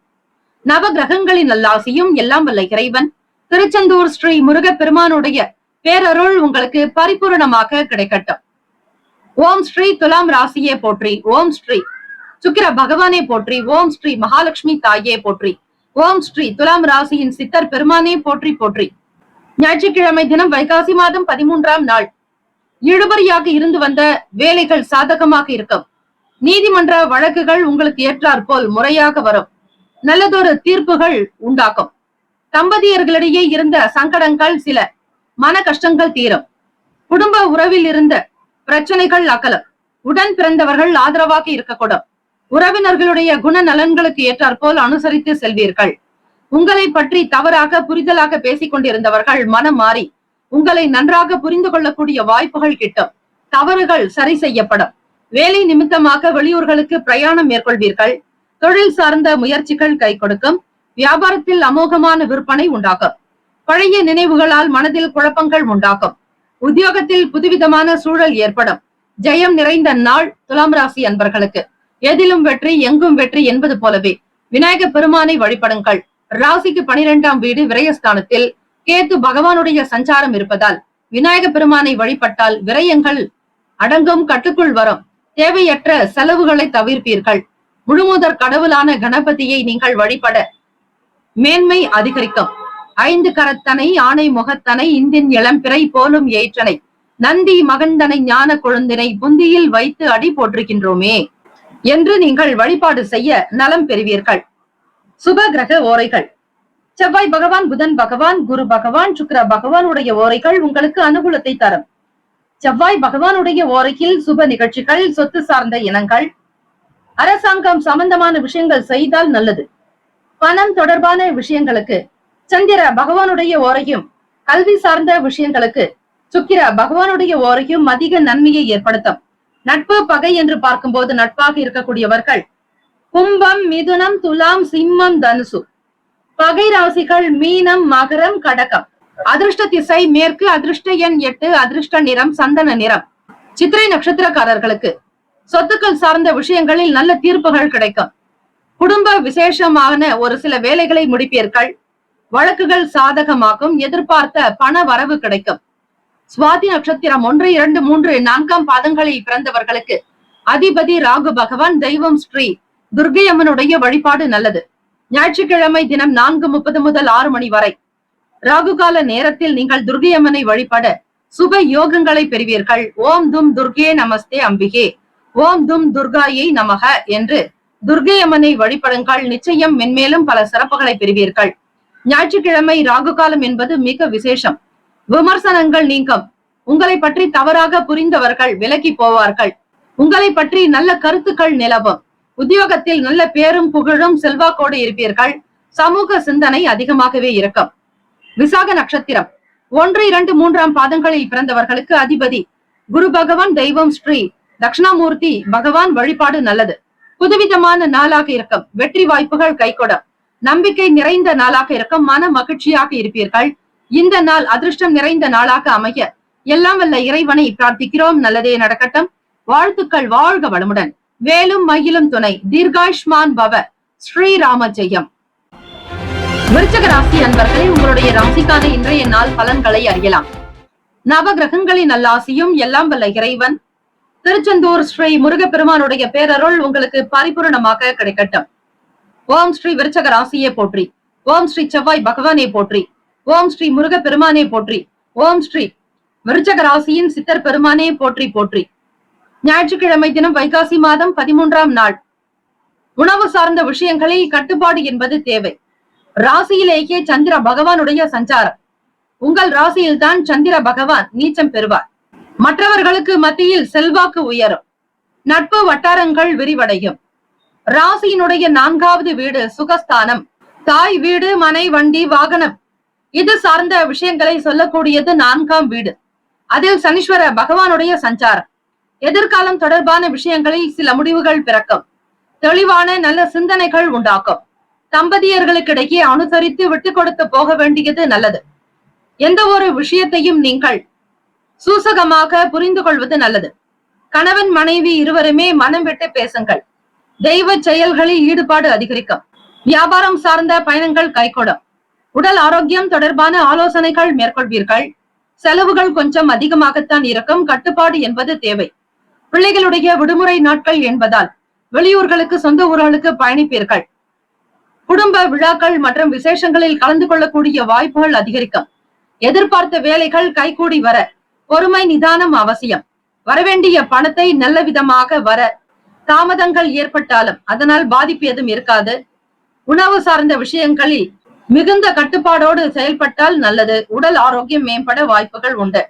நவ கிரகங்களின் நல்லாசியும் எல்லாம் வல்ல இறைவன் திருச்செந்தூர் ஸ்ரீ முருகப்பெருமானுடைய பேரருள் உங்களுக்கு பரிபூரணமாக கிடைக்கட்டும். ஓம் ஸ்ரீ துலாம் ராசியே போற்றி. ஓம் ஸ்ரீ சுக்கிர பகவானே போற்றி. ஓம் ஸ்ரீ மகாலட்சுமி தாயே போற்றி. ஓம் ஸ்ரீ துலாம் ராசியின் சித்தர் பெருமானே போற்றி போற்றி. ஞாயிற்றுக்கிழமை தினம் வைகாசி மாதம் 13ஆம் நாள். இழுபறியாக இருந்து வந்த வேலைகள் சாதகமாக இருக்கும். நீதிமன்ற வழக்குகள் உங்களுக்கு ஏற்றாற் போல் முறையாக வரும். நல்லதொரு தீர்ப்புகள் உண்டாக்கும். தம்பதியர்களிடையே இருந்த சங்கடங்கள் சில, மன கஷ்டங்கள் தீரும். குடும்ப உறவில் இருந்த பிரச்சனைகள் அகலும். உடன் பிறந்தவர்கள் ஆதரவாக இருக்கக்கூடும். உறவினர்களுடைய குணநலன்களுக்கு ஏற்றாற் போல் அனுசரித்து செல்வீர்கள். உங்களை பற்றி தவறாக புரிதலாக பேசிக் கொண்டிருந்தவர்கள் மனம் மாறி உங்களை நன்றாக புரிந்து கொள்ளக்கூடிய வாய்ப்புகள் கிட்டும். தவறுகள் சரி செய்யப்படும். வேலை நிமித்தமாக வெளியூர்களுக்கு பிரயாணம் மேற்கொள்வீர்கள். தொழில் சார்ந்த முயற்சிகள் கை கொடுக்கும். வியாபாரத்தில் அமோகமான விற்பனை உண்டாகும். பழைய நினைவுகளால் மனதில் குழப்பங்கள் உண்டாகும். உத்தியோகத்தில் புதுவிதமான சூழல் ஏற்படும். ஜெயம் நிறைந்த நாள் துலாம் ராசி அன்பர்களுக்கு. எதிலும் வெற்றி எங்கும் வெற்றி என்பது போலவே விநாயக பெருமானை வழிபடுங்கள். ராசிக்கு 12ஆம் வீடு விரயஸ்தானத்தில் கேத்து பகவானுடைய சஞ்சாரம் இருப்பதால் விநாயக பெருமானை வழிபட்டால் விரயங்கள் அடங்கும், கட்டுக்குள் வரும். தேவையற்ற செலவுகளை தவிர்ப்பீர்கள். முழுமுதற் கடவுளான கணபதியை நீங்கள் வழிபட மேன்மை அதிகரிக்கும். 5 கரத்தனை ஆணை முகத்தனை இந்தின் இளம்பிறை போலும் ஏற்றனை நந்தி மகந்தனை ஞான கொழுந்தினை புந்தியில் வைத்து அடி போற்றுகின்றோமே என்று நீங்கள் வழிபாடு செய்ய நலம் பெறுவீர்கள். சுப கிரக ஓரைகள். செவ்வாய் பகவான், புதன் பகவான், குரு பகவான், சுக்கிர பகவானுடைய ஓரைகள் உங்களுக்கு அனுகூலத்தை தரும். செவ்வாய் பகவானுடைய ஓரையில் சுப நிகழ்ச்சிகள், சொத்து சார்ந்த இனங்கள், அரசாங்கம் சம்பந்தமான விஷயங்கள் செய்தால் நல்லது. பணம் தொடர்பான விஷயங்களுக்கு சந்திர பகவானுடைய ஓரையும், கல்வி சார்ந்த விஷயங்களுக்கு சுக்கிர பகவானுடைய ஓரையும் அதிக நன்மையை ஏற்படுத்தும். நட்பு பகை என்று பார்க்கும்போது நட்பாக இருக்கக்கூடியவர்கள் கும்பம், மிதுனம், துலாம், சிம்மம், தனுசு. பகை ராசிகள் மீனம், மகரம், கடகம். அதிர்ஷ்ட திசை மேற்கு, அதிர்ஷ்ட எண் 8, அதிர்ஷ்ட நிறம் சந்தன நிறம். சித்திரை நட்சத்திரக்காரர்களுக்கு சொத்துக்கள் சார்ந்த விஷயங்களில் நல்ல தீர்ப்புகள் கிடைக்கும். குடும்ப விசேஷமான ஒரு சில வேலைகளை முடிப்பீர்கள். வழக்குகள் சாதகமாகும். எதிர்பார்த்த பண வரவு கிடைக்கும். சுவாதி நட்சத்திரம் 1, 2, 3, 4ஆம் பாதங்களில் பிறந்தவர்களுக்கு அதிபதி ராகு பகவான். தெய்வம் ஸ்ரீ துர்க்கை அம்மனுடைய வழிபாடு நல்லது. ஞாயிற்றுக்கிழமை தினம் 4:30 முதல் 6 மணி வரை ராகு கால நேரத்தில் நீங்கள் துர்க்கை அம்மனை வழிபட சுப யோகங்களை பெறுவீர்கள். ஓம் தும் துர்கே நமஸ்தே அம்பிகே, ஓம் தும் துர்காயை நமக என்று துர்க்கை அம்மனை வழிபடுங்கள். நிச்சயம் மென்மேலும் பல சிறப்புகளை பெறுவீர்கள். ஞாயிற்றுக்கிழமை ராகு காலம் என்பது மிக விசேஷம். விமர்சனங்கள் நீங்கும். உங்களை பற்றி தவறாக புரிந்தவர்கள் விலகி போவார்கள். உங்களை பற்றி நல்ல கருத்துக்கள் நிலவும். உத்தியோகத்தில் நல்ல பேரும் புகழும் செல்வாக்கோடு இருப்பீர்கள். சமூக சிந்தனை அதிகமாகவே இருக்கும். விசாக நட்சத்திரம் 1, 2, 3ஆம் பாதங்களில் பிறந்தவர்களுக்கு அதிபதி குரு பகவான். தெய்வம் ஸ்ரீ தட்சிணாமூர்த்தி பகவான் வழிபாடு நல்லது. புதுவிதமான நாளாக இருக்கும். வெற்றி வாய்ப்புகள் கைகொடும். நம்பிக்கை நிறைந்த நாளாக இருக்கும். மன மகிழ்ச்சியாக இருப்பீர்கள். இந்த நாள் அதிர்ஷ்டம் நிறைந்த நாளாக அமைய எல்லாம் வல்ல இறைவனை பிரார்த்திக்கிறோம். நல்லதே நடக்கட்டும். வாழ்த்துக்கள். வாழ்க வளமுடன். வேலும் மயிலும் துணை. தீர்காயுஷ்மான் பவ. ஸ்ரீராம ஜெயம். விருச்சிக ராசி அன்பர்களே, உங்களுடைய ராசிக்கான இன்றைய நாள் பலன்களை அறியலாம். நவ கிரகங்களின் நல்லாசியும் எல்லாம் வல்ல இறைவன் திருச்செந்தூர் ஸ்ரீ முருகப்பெருமானுடைய பேரருள் உங்களுக்கு பரிபூரணமாக கிடைக்கட்டும். ஓம் ஸ்ரீ விருச்சிக ராசியே போற்றி. ஓம் ஸ்ரீ செவ்வாய் பகவானே போற்றி. ஓம் ஸ்ரீ முருகப்பெருமானே போற்றி. ஓம் ஸ்ரீ விருச்சிக ராசியின் சித்தர் பெருமானே போற்றி போற்றி. ஞாயிற்றுக்கிழமை தினம் வைகாசி மாதம் 13ஆம் நாள். உணவு சார்ந்த விஷயங்களில் கட்டுப்பாடு என்பது தேவை. ராசியிலேயே சந்திர பகவானுடைய சஞ்சாரம். உங்கள் ராசியில் தான் சந்திர பகவான் நீச்சம் பெறுவார். மற்றவர்களுக்கு மத்தியில் செல்வாக்கு உயரும். நட்பு வட்டாரங்கள் விரிவடையும். ராசியினுடைய 4வது வீடு சுகஸ்தானம். தாய் வீடு, மனை, வண்டி, வாகனம் இது சார்ந்த விஷயங்களை சொல்லக்கூடியது 4ஆம் வீடு. அதில் சனீஸ்வர பகவானுடைய சஞ்சாரம். எதிர்காலம் தொடர்பான விஷயங்களில் சில முடிவுகள் பிறக்கும். தெளிவான நல்ல சிந்தனைகள் உண்டாக்கும். தம்பதியர்களுக்கிடையே அனுசரித்து விட்டு கொடுத்து போக வேண்டியது நல்லது. எந்த ஒரு விஷயத்தையும் நீங்கள் சூசகமாக புரிந்து கொள்வது நல்லது. கணவன் மனைவி இருவருமே மனம் விட்டு பேசுங்கள். தெய்வ செயல்களில் ஈடுபாடு அதிகரிக்கும். வியாபாரம் சார்ந்த பயணங்கள் கைகூடும். உடல் ஆரோக்கியம் தொடர்பான ஆலோசனைகள் மேற்கொள்வீர்கள். செலவுகள் கொஞ்சம் அதிகமாகத்தான் இருக்கும். கட்டுப்பாடு என்பது தேவை. பிள்ளைகளுடைய விடுமுறை நாட்கள் என்பதால் வெளியூர்களுக்கு, சொந்த ஊர்களுக்கு பயணிப்பீர்கள். குடும்ப விழாக்கள் மற்றும் விசேஷங்களில் கலந்து கொள்ளக்கூடிய வாய்ப்புகள் அதிகரிக்கும். எதிர்பார்த்த வேலைகள் கைகூடி வர பொறுமை நிதானம் அவசியம். வரவேண்டிய பணத்தை நல்ல விதமாக வர தாமதங்கள் ஏற்பட்டாலும் அதனால் பாதிப்பு எதுவும் இருக்காது. உணவு சார்ந்த விஷயங்களில் மிகுந்த கட்டுப்பாடோடு செயல்பட்டால் நல்லது. உடல் ஆரோக்கியம் மேம்பட வாய்ப்புகள் உண்டு.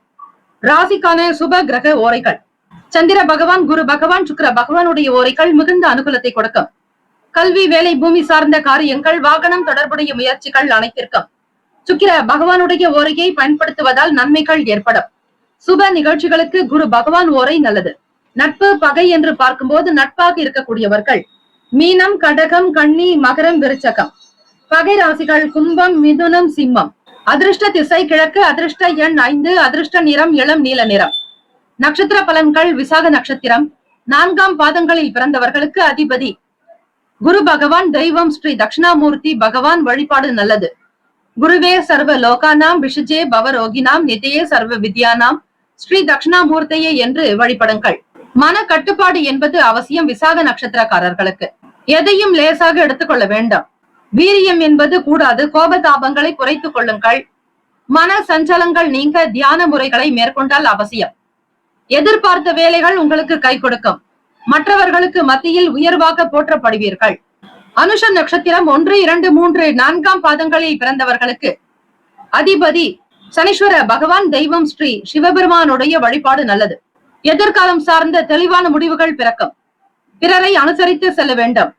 ராசிக்கான சுப கிரக ஓரைகள். சந்திர பகவான், குரு பகவான், சுக்கிர பகவானுடைய ஓரைகள் மிகுந்த அனுகூலத்தை கொடுக்கும். கல்வி, வேலை, பூமி சார்ந்த காரியங்கள், வாகனம் தொடர்புடைய முயற்சிகள் அனைத்திற்கும் சுக்கிர பகவானுடைய ஓரையை பயன்படுத்துவதால் நன்மைகள் ஏற்படும். சுப நிகழ்ச்சிகளுக்கு குரு பகவான் ஓரை நல்லது. நட்பு, பகை என்று பார்க்கும்போது நட்பாக இருக்கக்கூடியவர்கள் மீனம், கடகம், கன்னி, மகரம், விருச்சகம். பகை ராசிகள் கும்பம், மிதுனம், சிம்மம். அதிர்ஷ்ட திசை கிழக்கு. அதிர்ஷ்ட எண் 5. அதிர்ஷ்ட நிறம் இளம் நீல நிறம். நட்சத்திர பலன்கள். விசாக நட்சத்திரம் 4ஆம் பாதங்களில் பிறந்தவர்களுக்கு அதிபதி குரு பகவான். தெய்வம் ஸ்ரீ தட்சிணாமூர்த்தி பகவான் வழிபாடு நல்லது. குருவே சர்வ லோகானாம் விஷஜே பவரோகினாம் நிதையே சர்வ வித்யானாம் ஸ்ரீ தட்சிணாமூர்த்தியே என்று வழிபடுங்கள். மன கட்டுப்பாடு என்பது அவசியம். விசாக நட்சத்திரக்காரர்களுக்கு எதையும் லேசாக எடுத்துக்கொள்ள வேண்டாம். வீரியம் என்பது கூடாது. கோபதாபங்களை குறைத்துக் கொள்ளுங்கள். மன சஞ்சலங்கள் நீங்க தியான முறைகளை மேற்கொண்டால் அவசியம். எதிர்பார்த்த வேலைகள் உங்களுக்கு கை கொடுக்கும். மற்றவர்களுக்கு மத்தியில் உயர்வாக போற்றப்படுவீர்கள். அனுஷ நட்சத்திரம் 1, 2, 3, 4ஆம் பாதங்களில் பிறந்தவர்களுக்கு அதிபதி சனீஸ்வர பகவான். தெய்வம் ஸ்ரீ சிவபெருமானுடைய வழிபாடு நல்லது. எதிர்காலம் சார்ந்த தெளிவான முடிவுகள் பிறக்கும். பிறரை அனுசரித்து செல்ல வேண்டும்.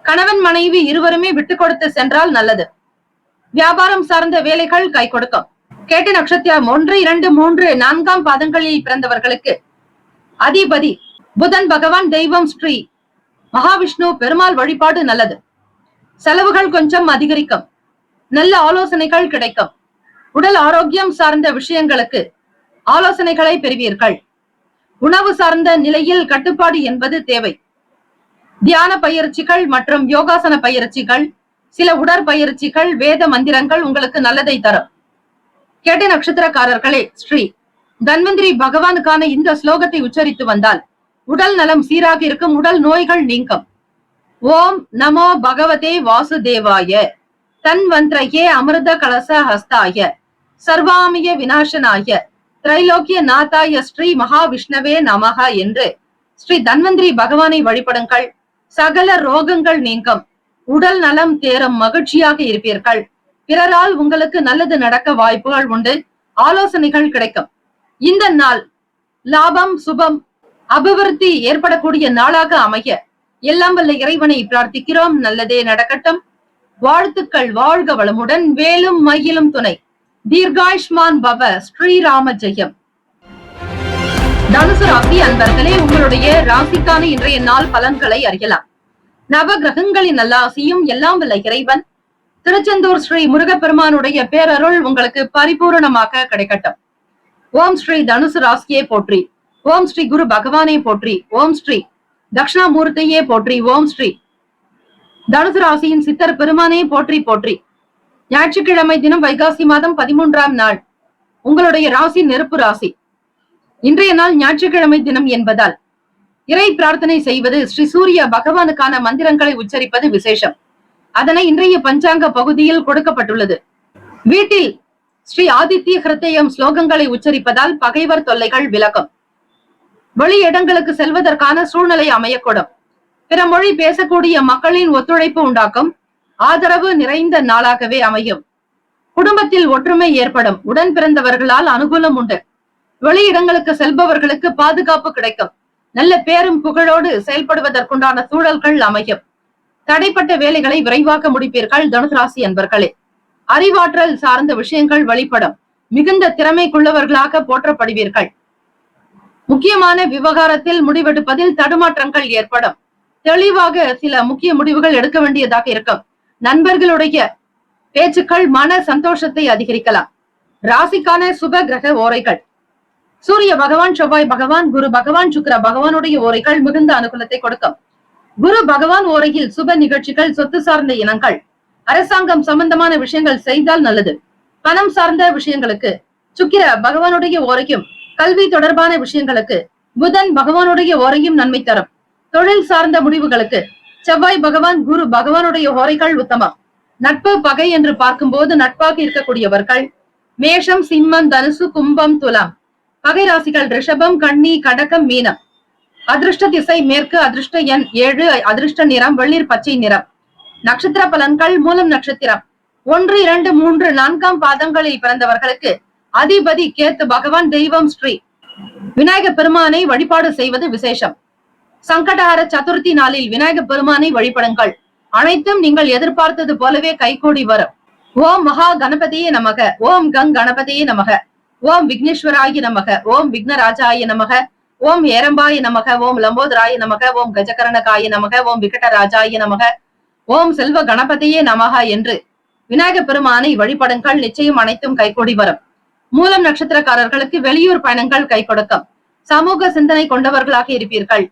கணவன் மனைவி இருவருமே விட்டுக் கொடுத்து சென்றால் நல்லது. வியாபாரம் சார்ந்த வேலைகள் கை கொடுக்கும். கேட்ட நட்சத்திரம் 1, 2, 3, 4ஆம் பாதங்களில் பிறந்தவர்களுக்கு அதிபதி புதன் பகவான். தெய்வம் ஸ்ரீ மகாவிஷ்ணு பெருமாள் வழிபாடு நல்லது. செலவுகள் கொஞ்சம் அதிகரிக்கும். நல்ல ஆலோசனைகள் கிடைக்கும். உடல் ஆரோக்கியம் சார்ந்த விஷயங்களுக்கு ஆலோசனைகளை பெறுவீர்கள். உணவு சார்ந்த நிலையில் கட்டுப்பாடு என்பது தேவை. தியான பயிற்சிகள் மற்றும் யோகாசன பயிற்சிகள், சில உடற்பயிற்சிகள், வேத மந்திரங்கள் உங்களுக்கு நல்லதை தரும். கேட்ட நட்சத்திரக்காரர்களே, ஸ்ரீ தன்வந்திரி பகவானுக்கான இந்த ஸ்லோகத்தை உச்சரித்து வந்தால் உடல் நலம் சீராக இருக்கும். உடல் நோய்கள் நீங்கும். ஓம் நமோ பகவதே வாசுதேவாய தன்வந்திரயே அமிர்த கலச ஹஸ்தாய சர்வாமிய விநாசனாய திரைலோக்கிய நாதாய ஸ்ரீ மகாவிஷ்ணவே நமக என்று ஸ்ரீ தன்வந்திரி பகவானை வழிபடுங்கள். சகல ரோகங்கள் நீங்கும். உடல் நலம் தேரும். மகிழ்ச்சியாக இருப்பீர்கள். பிறரால் உங்களுக்கு நல்லது நடக்க வாய்ப்புகள் உண்டு. ஆலோசனைகள் கிடைக்கும். இந்த நாள் லாபம், சுபம், அபிவிருத்தி ஏற்படக்கூடிய நாளாக அமைய எல்லாம் வல்ல இறைவனை பிரார்த்திக்கிறோம். நல்லதே நடக்கட்டும். வாழ்த்துக்கள். வாழ்க வளமுடன். வேலும் மயிலும் துணை. தீர்காயுஷ்மான் பவ. ஸ்ரீராம ஜெயம். தனுசு ராசி அன்பர்களே, உங்களுடைய ராசிக்கான இன்றைய நாள் பலன்களை அறியலாம். நவ கிரகங்களின் நல்லாசியும் எல்லாம் வல்ல இறைவன் திருச்செந்தூர் ஸ்ரீ முருகப்பெருமானுடைய பேரருள் உங்களுக்கு பரிபூரணமாக கிடைக்கட்டும். ஓம் ஸ்ரீ தனுசு ராசியே போற்றி. ஓம் ஸ்ரீ குரு பகவானே போற்றி. ஓம் ஸ்ரீ தட்சிணாமூர்த்தியே போற்றி. ஓம் ஸ்ரீ தனுசு ராசியின் சித்தர் பெருமானே போற்றி போற்றி. ஞாயிற்றுக்கிழமை தினம் வைகாசி மாதம் 13ஆம் நாள். உங்களுடைய ராசி நெருப்பு ராசி. இன்றைய நாள் ஞாயிற்றுக்கிழமை தினம் என்பதால் இறை பிரார்த்தனை செய்வது, ஸ்ரீ சூரிய பகவானுக்கான மந்திரங்களை உச்சரிப்பது விசேஷம். அதனை இன்றைய பஞ்சாங்க பகுதியில் கொடுக்கப்பட்டுள்ளது. வீட்டில் ஸ்ரீ ஆதித்ய ஹிருதயம் ஸ்லோகங்களை உச்சரிப்பதால் பகைவர் தொல்லைகள் விலகும். வெளி இடங்களுக்கு செல்வதற்கான சூழ்நிலை அமையக்கூடும். பிற மொழி பேசக்கூடிய மக்களின் ஒத்துழைப்பு உண்டாக்கும். ஆதரவு நிறைந்த நாளாகவே அமையும். குடும்பத்தில் ஒற்றுமை ஏற்படும். உடன் பிறந்தவர்களால் அனுகூலம் உண்டு. வெளியிடங்களுக்கு செல்பவர்களுக்கு பாதுகாப்பு கிடைக்கும். நல்ல பேரும் புகழோடு செயல்படுவதற்குண்டான சூழல்கள் அமையும். தடைப்பட்ட வேலைகளை விரைவாக முடிப்பீர்கள். தனுசு ராசி அன்பர்களே, அறிவாற்றல் சார்ந்த விஷயங்கள் வெளிப்படும். மிகுந்த திறமைக்குள்ளவர்களாக போற்றப்படுவீர்கள். முக்கியமான விவகாரத்தில் முடிவெடுப்பதில் தடுமாற்றங்கள் ஏற்படும். தெளிவாக சில முக்கிய முடிவுகள் எடுக்க வேண்டியதாக இருக்கும். நண்பர்களுடைய பேச்சுக்கள் மன சந்தோஷத்தை அதிகரிக்கலாம். ராசிக்கான சுப கிரக ஓரைகள். சூரிய பகவான், செவ்வாய் பகவான், குரு பகவான், சுக்கிர பகவானுடைய ஓரைகள் மிகுந்த அனுகூலத்தை கொடுக்கும். குரு பகவான் ஓரையில் சுப நிகழ்ச்சிகள், சொத்து சார்ந்த இனங்கள், அரசாங்கம் சம்பந்தமான விஷயங்கள் செய்தால் நல்லது. பணம் சார்ந்த விஷயங்களுக்கு சுக்கிர பகவானுடைய ஓரையும், கல்வி தொடர்பான விஷயங்களுக்கு புதன் பகவானுடைய ஓரையும் நன்மை தரும். தொழில் சார்ந்த முடிவுகளுக்கு செவ்வாய் பகவான், குரு பகவானுடைய ஓரைகள் உத்தமம். நட்பு பகை என்று பார்க்கும்போது நட்பாக இருக்கக்கூடியவர்கள் மேஷம், சிம்மம், தனுசு, கும்பம், துலாம். பகை ராசிகள் ரிஷபம், கன்னி, கடகம், மீனம். அதிர்ஷ்ட திசை மேற்கு, அதிர்ஷ்ட எண் 7, அதிர்ஷ்ட நிறம் வெளிர் பச்சை நிறம். நட்சத்திர பலன்கள். மூலம் நட்சத்திரம் 1, 2, 3, 4ஆம் பாதங்களில் பிறந்தவர்களுக்கு அதிபதி கேத்து பகவான். தெய்வம் ஸ்ரீ விநாயக பெருமானை வழிபாடு செய்வது விசேஷம். சங்கடஹர சதுர்த்தி நாளில் விநாயக பெருமானை வழிபடுங்கள். அனைத்தும் நீங்கள் எதிர்பார்த்தது போலவே கைகூடி வரும். ஓம் மகா கணபதியே நமக. ஓம் கங் கணபதியே நமக. ஓம் விக்னேஸ்வராய நமக. ஓம் விக்னராஜாய நமக. ஓம் ஏரம்பாய நமக. ஓம் லம்போதராய நமக. ஓம் கஜகரணகாய நமக. ஓம் விகடராஜாய நமக. ஓம் செல்வ கணபதியே நமக என்று விநாயக பெருமானை வழிபடுங்கள். நிச்சயம் அனைத்தும் கைகூடி வரும். மூலம் நட்சத்திரக்காரர்களுக்கு வெளியூர் பயணங்கள் கை கொடுக்கும். சமூக சிந்தனை கொண்டவர்களாக இருப்பீர்கள்.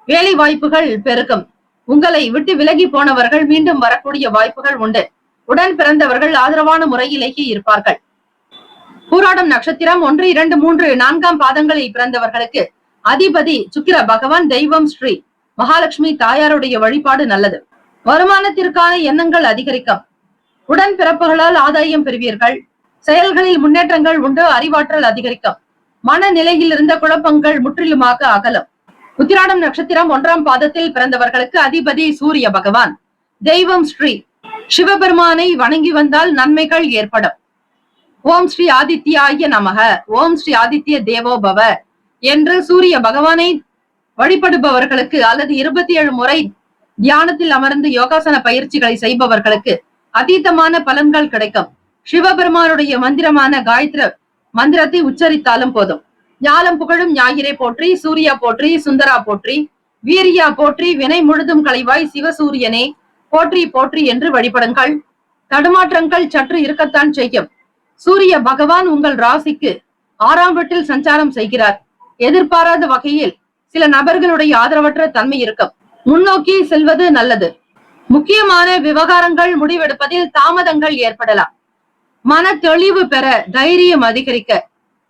வேலை வாய்ப்புகள் பெருகும். உங்களை விட்டு விலகி போனவர்கள் மீண்டும் வரக்கூடிய வாய்ப்புகள் உண்டு. உடன் பிறந்தவர்கள் ஆதரவான முறையிலேயே இருப்பார்கள். பூராடம் நட்சத்திரம் 1, 2, 3, 4ஆம் பாதங்களில் பிறந்தவர்களுக்கு அதிபதி சுக்கிர பகவான். தெய்வம் ஸ்ரீ மகாலட்சுமி தாயாருடைய வழிபாடு நல்லது. வருமானத்திற்கான எண்ணங்கள் அதிகரிக்கும். உடன் பிறப்புகளால் ஆதாயம் பெறுவீர்கள். செயல்களில் முன்னேற்றங்கள் உண்டு. அறிவாற்றல் அதிகரிக்கும். மனநிலையில் இருந்த குழப்பங்கள் முற்றிலுமாக அகலும். உத்திராடம் நட்சத்திரம் 1ஆம் பாதத்தில் பிறந்தவர்களுக்கு அதிபதி சூரிய பகவான். தெய்வம் ஸ்ரீ சிவபெருமானை வணங்கி வந்தால் நன்மைகள் ஏற்படும். ஓம் ஸ்ரீ ஆதித்யாய நமக. ஓம் ஸ்ரீ ஆதித்ய தேவோபவ என்று சூரிய பகவானை வழிபடுபவர்களுக்கு அல்லது 27 முறை தியானத்தில் அமர்ந்து யோகாசன பயிற்சிகளை செய்பவர்களுக்கு அதீதமான பலன்கள் கிடைக்கும். சிவபெருமானுடைய மந்திரமான காயத்ரி மந்திரத்தை உச்சரித்தாலும் போதும். ஞாலம் புகழும் ஞாயிறை போற்றி, சூர்யா போற்றி, சுந்தரா போற்றி, வீரியா போற்றி, வினை முழுதும் களைவாய் சிவசூரியனே போற்றி போற்றி என்று வழிபடுங்கள். தடுமாற்றங்கள் சற்று இருக்கத்தான் செய்யும். சூரிய பகவான் உங்கள் ராசிக்கு 6ஆம் வீட்டில் சஞ்சாரம் செய்கிறார். எதிர்பாராத வகையில் சில நபர்களுடைய ஆதரவற்ற தன்மை இருக்கும். முன்னோக்கி செல்வது நல்லது. முக்கியமான விவகாரங்கள் முடிவெடுப்பதில் தாமதங்கள் ஏற்படலாம். மன தெளிவு பெற, தைரியம் அதிகரிக்க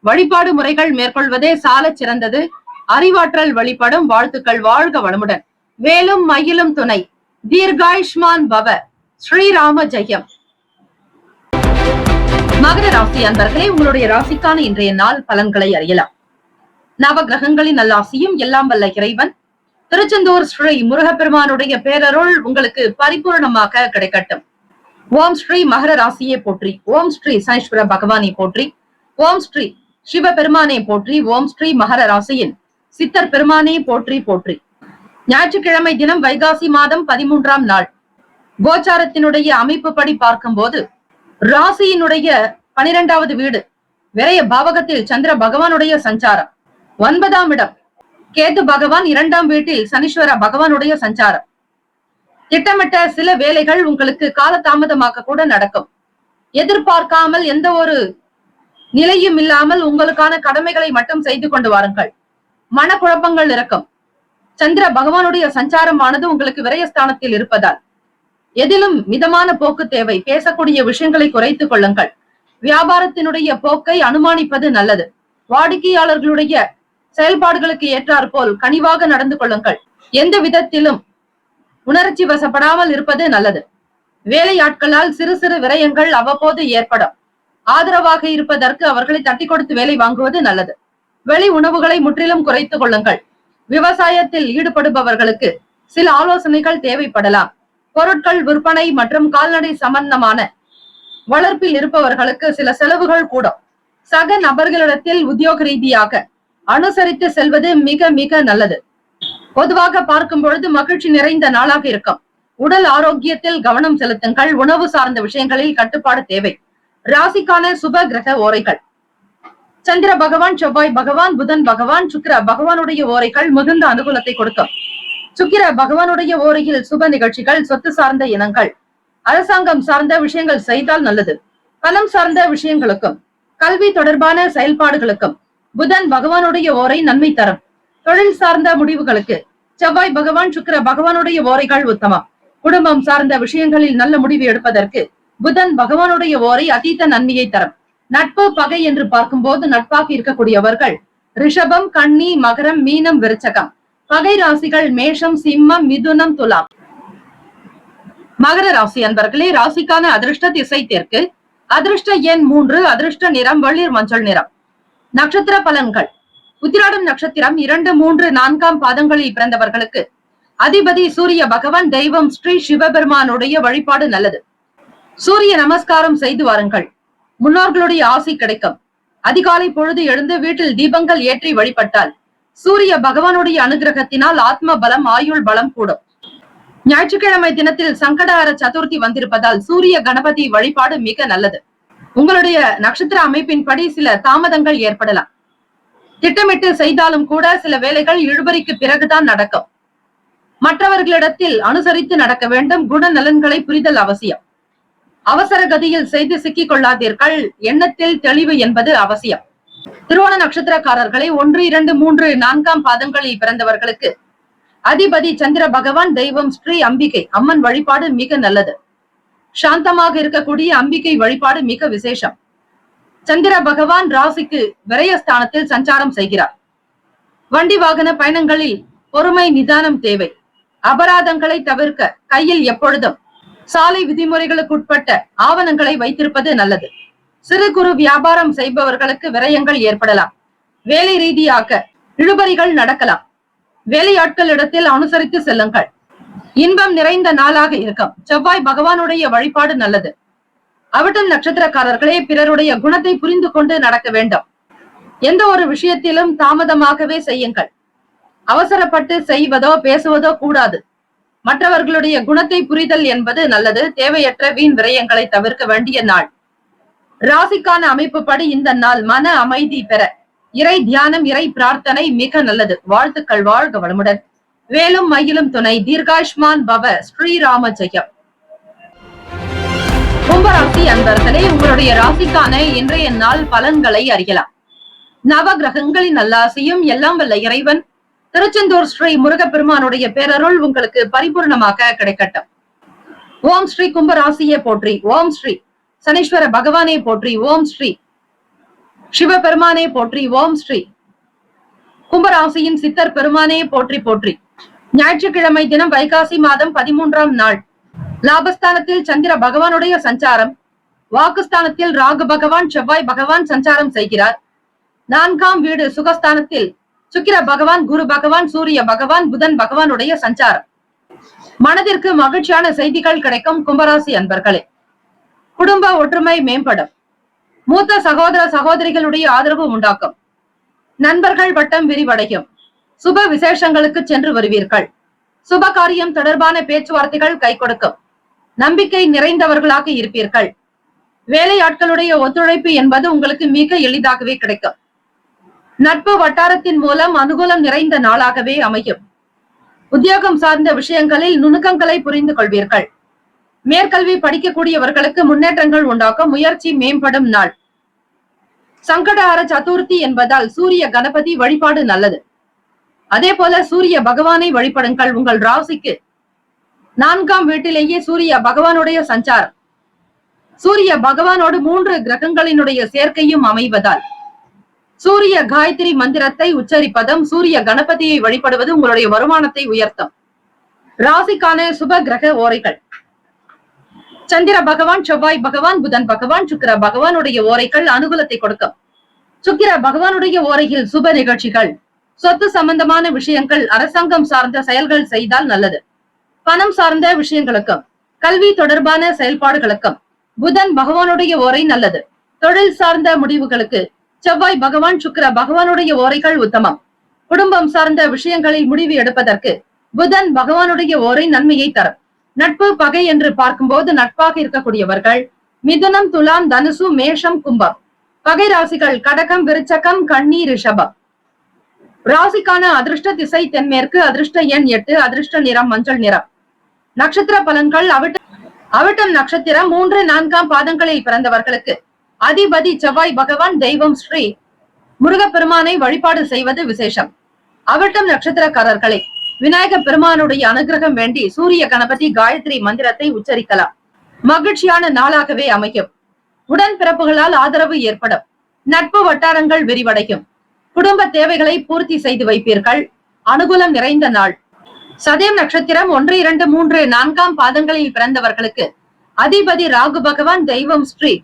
வழிபாடு முறைகள் மேற்கொள்வதே சால சிறந்தது. அறிவாற்றல் வழிபடும். வாழ்த்துக்கள். வாழ்க வளமுடன். வேலும் மயிலும் துணை. தீர்காயுஷ்மான் பவ. ஸ்ரீராம ஜெயம். மகர ராசி அன்பர்களே, உங்களுடைய ராசிக்கான இன்றைய நாள் பலன்களை அறியலாம். நவ கிரகங்களின் நல்லாசியும் எல்லாம் வல்ல இறைவன் திருச்செந்தூர் ஸ்ரீ முருகப்பெருமானுடைய பேரருள் உங்களுக்கு பரிபூர்ணமாக கிடைக்கட்டும். ஓம் ஸ்ரீ மகர ராசியை போற்றி. ஓம் ஸ்ரீ சனீஸ்வர பகவானை போற்றி. ஓம் ஸ்ரீ சிவ பெருமானை போற்றி. ஓம் ஸ்ரீ மகர ராசியின் சித்தர் பெருமானை போற்றி போற்றி. ஞாயிற்றுக்கிழமை தினம் வைகாசி மாதம் 13ஆம் நாள். கோச்சாரத்தினுடைய அமைப்பு படி பார்க்கும் போது ராசியினுடைய 12வது வீடு விரைய பாவகத்தில் சந்திர பகவானுடைய சஞ்சாரம். 9ஆம் இடம் கேது பகவான். 2ஆம் வீட்டில் சனீஸ்வர பகவானுடைய சஞ்சாரம். திட்டமிட்ட சில வேலைகள் உங்களுக்கு காலதாமதமாக கூட நடக்கும். எதிர்பார்க்காமல் எந்த ஒரு நிலையும் இல்லாமல் உங்களுக்கான கடமைகளை மட்டும் செய்து கொண்டு வாருங்கள். மனக்குழப்பங்கள் இருக்கும். சந்திர பகவானுடைய சஞ்சாரமானது உங்களுக்கு விரயஸ்தானத்தில் இருப்பதால் எதிலும் மிதமான போக்கு தேவை. பேசக்கூடிய விஷயங்களை குறைத்துக் கொள்ளுங்கள். வியாபாரத்தினுடைய போக்கை அனுமானிப்பது நல்லது. வாடிக்கையாளர்களுடைய செயல்பாடுகளுக்கு ஏற்றாற் போல் கனிவாக நடந்து கொள்ளுங்கள். எந்த விதத்திலும் உணர்ச்சி வசப்படாமல் இருப்பது நல்லது. வேலையாட்களால் சிறு சிறு விரயங்கள் அவ்வப்போது ஏற்படும். ஆதரவாக இருப்பதற்கு அவர்களை தட்டி கொடுத்து வேலை வாங்குவது நல்லது. வெளி உணவுகளை முற்றிலும் குறைத்துக் கொள்ளுங்கள். விவசாயத்தில் ஈடுபடுபவர்களுக்கு சில ஆலோசனைகள் தேவைப்படலாம். பொருட்கள் விற்பனை மற்றும் கால்நடை சம்பந்தமான வளர்ப்பில் இருப்பவர்களுக்கு சில செலவுகள் கூடும். சக நபர்களிடத்தில் உத்தியோக ரீதியாக அனுசரித்து செல்வது மிக மிக நல்லது. பொதுவாக பார்க்கும் பொழுது மகிழ்ச்சி நிறைந்த நாளாக இருக்கும். உடல் ஆரோக்கியத்தில் கவனம் செலுத்துங்கள். உணவு சார்ந்த விஷயங்களில் கட்டுப்பாடு தேவை. ராசிக்கான சுப கிரக ஓரைகள். சந்திர பகவான், செவ்வாய் பகவான், புதன் பகவான், சுக்கிர பகவானுடைய ஓரைகள் மிகுந்த அனுகூலத்தை கொடுக்கும். சுக்கிர பகவானுடைய ஓரையில் சுப நிகழ்ச்சிகள், சொத்து சார்ந்த இனங்கள், அரசாங்கம் சார்ந்த விஷயங்கள் செய்தால் நல்லது. பணம் சார்ந்த விஷயங்களுக்கும் கல்வி தொடர்பான செயல்பாடுகளுக்கும் புதன் பகவானுடைய ஓரை நன்மை தரும். தொழில் சார்ந்த முடிவுகளுக்கு செவ்வாய் பகவான், சுக்கிர பகவானுடைய ஓரைகள் உத்தமம். குடும்பம் சார்ந்த விஷயங்களில் நல்ல முடிவு எடுப்பதற்கு புதன் பகவானுடைய ஓரை அதீத நன்மையை தரும். நட்பு பகை என்று பார்க்கும்போது நட்பாக இருக்கக்கூடியவர்கள் ரிஷபம், கன்னி, மகரம், மீனம், விருச்சகம். பகை ராசிகள் மேஷம், சிம்மம், மிதுனம், துலாம். மகர ராசி அன்பர்களே, ராசிக்கான அதிர்ஷ்ட திசை தெற்கு. அதிர்ஷ்ட எண் 3. அதிர்ஷ்ட நிறம் வெளிர் மஞ்சள் நிறம். நட்சத்திர பலன்கள். உத்திராடம் நட்சத்திரம் 2, 3, 4ஆம் பாதங்களில் பிறந்தவர்களுக்கு அதிபதி சூரிய பகவான், தெய்வம் ஸ்ரீ சிவபெருமானுடைய வழிபாடு நல்லது. சூரிய நமஸ்காரம் செய்து வாருங்கள், முன்னோர்களுடைய ஆசி கிடைக்கும். அதிகாலை பொழுது எழுந்து வீட்டில் தீபங்கள் ஏற்றி வழிபட்டால் சூரிய பகவானுடைய அனுகிரகத்தினால் ஆத்ம பலம், ஆயுள் பலம் கூடும். ஞாயிற்றுக்கிழமை தினத்தில் சங்கடஹர சதுர்த்தி வந்திருப்பதால் சூரிய கணபதி வழிபாடு மிக நல்லது. உங்களுடைய நட்சத்திர அமைப்பின்படி சில தாமதங்கள் ஏற்படலாம். திட்டமிட்டு செய்தாலும் கூட சில வேலைகள் இழுபறிக்கு பிறகுதான் நடக்கும். மற்றவர்களிடத்தில் அனுசரித்து நடக்க வேண்டும். குணநலன்களை புரிதல் அவசியம். அவசர கதியில் செய்து சிக்கிக் கொள்ளாதீர்கள். எண்ணத்தில் தெளிவு என்பது அவசியம். திருவோண நட்சத்திரக்காரர்களை 1, 2, 3, 4ஆம் பாதங்களில் பிறந்தவர்களுக்கு அதிபதி சந்திர பகவான், தெய்வம் ஸ்ரீ அம்பிகை அம்மன் வழிபாடு மிக நல்லது. சாந்தமாக இருக்கக்கூடிய அம்பிகை வழிபாடு மிக விசேஷம். சந்திர பகவான் ராசிக்கு விரயஸ்தானத்தில் சஞ்சாரம் செய்கிறார். வண்டி வாகன பயணங்களில் பொறுமை, நிதானம் தேவை. அபராதங்களை தவிர்க்க கையில் எப்பொழுதும் சாலை விதிமுறைகளுக்கு உட்பட்ட ஆவணங்களை வைத்திருப்பது நல்லது. சிறு குறு வியாபாரம் செய்பவர்களுக்கு விரயங்கள் ஏற்படலாம். வேலை ரீதியாக இழுபறிகள் நடக்கலாம். வேலையாட்களிடத்தில் அனுசரித்து செல்லுங்கள். இன்பம் நிறைந்த நாளாக இருக்கும். செவ்வாய் பகவானுடைய வழிபாடு நல்லது. அவிட்டம் நட்சத்திரக்காரர்களே, பிறருடைய குணத்தை புரிந்து கொண்டு நடக்க வேண்டும். எந்த ஒரு விஷயத்திலும் தாமதமாகவே செய்யுங்கள். அவசரப்பட்டு செய்வதோ பேசுவதோ கூடாது. மற்றவர்களுடைய குணத்தை புரிதல் என்பது நல்லது. தேவையற்ற வீண் விரயங்களை தவிர்க்க வேண்டிய நாள். ராசிக்கான அமைப்பு படி இந்த நாள் மன அமைதி பெற இறை தியானம், இறை பிரார்த்தனை மிக நல்லது. வாழ்த்துக்கள். வாழ்க வளமுடன். வேலும் மயிலும் துணை. தீர்காயுஷ்மான் பவ. ஸ்ரீராம ஜெயம். கும்பராசி அன்பர்களே, உங்களுடைய ராசிக்கான இன்றைய நாள் பலன்களை அறியலாம். நவ கிரகங்களின் நல்லாசியும் எல்லாம் வல்ல இறைவன் திருச்செந்தூர் ஸ்ரீ முருகப்பெருமானுடைய பேரருள் உங்களுக்கு பரிபூர்ணமாக கிடைக்கட்டும். ஓம் ஸ்ரீ கும்பராசியை போற்றி. ஓம் ஸ்ரீ சனீஸ்வர பகவானே போற்றி. ஓம் ஸ்ரீ சிவபெருமானே போற்றி. ஓம் ஸ்ரீ கும்பராசியின் சித்தர் பெருமானே போற்றி போற்றி. ஞாயிற்றுக்கிழமை தினம் வைகாசி மாதம் 13ஆம் நாள். லாபஸ்தானத்தில் சந்திர பகவானுடைய சஞ்சாரம். வாக்குஸ்தானத்தில் ராகு பகவான், செவ்வாய் பகவான் சஞ்சாரம் செய்கிறார். 4ஆம் வீடு சுகஸ்தானத்தில் சுக்கிர பகவான், குரு பகவான், சூரிய பகவான், புதன் பகவானுடைய சஞ்சாரம். மனதிற்கு மகிழ்ச்சியான செய்திகள் கிடைக்கும். கும்பராசி அன்பர்களே, குடும்ப ஒற்றுமை மேம்படும். மூத்த சகோதர சகோதரிகளுடைய ஆதரவு உண்டாக்கும். நண்பர்கள் வட்டம் விரிவடையும். சுப விசேஷங்களுக்கு சென்று வருவீர்கள். சுப காரியம் தொடர்பான பேச்சுவார்த்தைகள் கை கொடுக்கும். நம்பிக்கை நிறைந்தவர்களாக இருப்பீர்கள். வேலையாட்களுடைய ஒத்துழைப்பு என்பது உங்களுக்கு மிக எளிதாகவே கிடைக்கும். நட்பு வட்டாரத்தின் மூலம் அனுகூலம் நிறைந்த நாளாகவே அமையும். உத்தியோகம் சார்ந்த விஷயங்களில் நுணுக்கங்களை புரிந்து கொள்வீர்கள். மேற்கல்வி படிக்கக்கூடியவர்களுக்கு முன்னேற்றங்கள் உண்டாக்கும். முயற்சி மேம்படும் நாள். சங்கடஹர சதுர்த்தி என்பதால் சூரிய கணபதி வழிபாடு நல்லது. அதே போல சூரிய பகவானை வழிபடுங்கள். உங்கள் ராசிக்கு 4ஆம் வீட்டிலேயே சூரிய பகவானுடைய சஞ்சாரம். சூரிய பகவானோடு 3 கிரகங்களினுடைய சேர்க்கையும் அமைவதால் சூரிய காயத்ரி மந்திரத்தை உச்சரிப்பதும் சூரிய கணபதியை வழிபடுவது உங்களுடைய வருமானத்தை உயர்த்தும். ராசிக்கான சுப கிரக ஓரைகள். சந்திர பகவான், செவ்வாய் பகவான், புதன் பகவான், சுக்கிர பகவானுடைய ஓரைகள் அனுகூலத்தை கொடுக்கும். சுக்கிர பகவானுடைய ஓரையில் சுப நிகழ்ச்சிகள், சொத்து சம்பந்தமான விஷயங்கள், அரசாங்கம் சார்ந்த செயல்கள் செய்தால் நல்லது. பணம் சார்ந்த விஷயங்களுக்கும் கல்வி தொடர்பான செயல்பாடுகளுக்கும் புதன் பகவானுடைய ஓரை நல்லது. தொழில் சார்ந்த முடிவுகளுக்கு செவ்வாய் பகவான், சுக்கிர பகவானுடைய ஓரைகள் உத்தமம். குடும்பம் சார்ந்த விஷயங்களில் முடிவு எடுப்பதற்கு புதன் பகவானுடைய ஓரை நன்மையை தரும். நட்பு பகை என்று பார்க்கும்போது நட்பாக இருக்கக்கூடியவர்கள் மிதுனம், துலாம், தனுசு, மேஷம், கும்பம். பகை ராசிகள் கடகம், விருச்சகம், கன்னி, ரிஷபம். ராசிக்கான அதிர்ஷ்ட திசை தென்மேற்கு. அதிர்ஷ்ட எண் 8. அதிர்ஷ்ட நிறம் மஞ்சள் நிறம். நட்சத்திர பலன்கள். அவிட்டம் நட்சத்திரம் 3, 4ஆம் பாதங்களில் பிறந்தவர்களுக்கு அதிபதி செவ்வாய் பகவான், தெய்வம் ஸ்ரீ முருகப்பெருமானை வழிபாடு செய்வது விசேஷம். அவிட்டம் நட்சத்திரக்காரர்களை விநாயக பெருமானுடைய அனுகிரகம் வேண்டி சூரிய கணபதி காயத்ரி மந்திரத்தை உச்சரிக்கலாம். மகிழ்ச்சியான நாளாகவே அமையும். உடன்பிறப்புகளால் ஆதரவு ஏற்படும். நட்பு வட்டாரங்கள் விரிவடையும். குடும்ப தேவைகளை பூர்த்தி செய்து வைப்பீர்கள். அனுகூலம் நிறைந்த நாள். சதயம் நட்சத்திரம் 1, 2, 3, 4ஆம் பாதங்களில் பிறந்தவர்களுக்கு அதிபதி ராகு பகவான், தெய்வம் ஸ்ரீ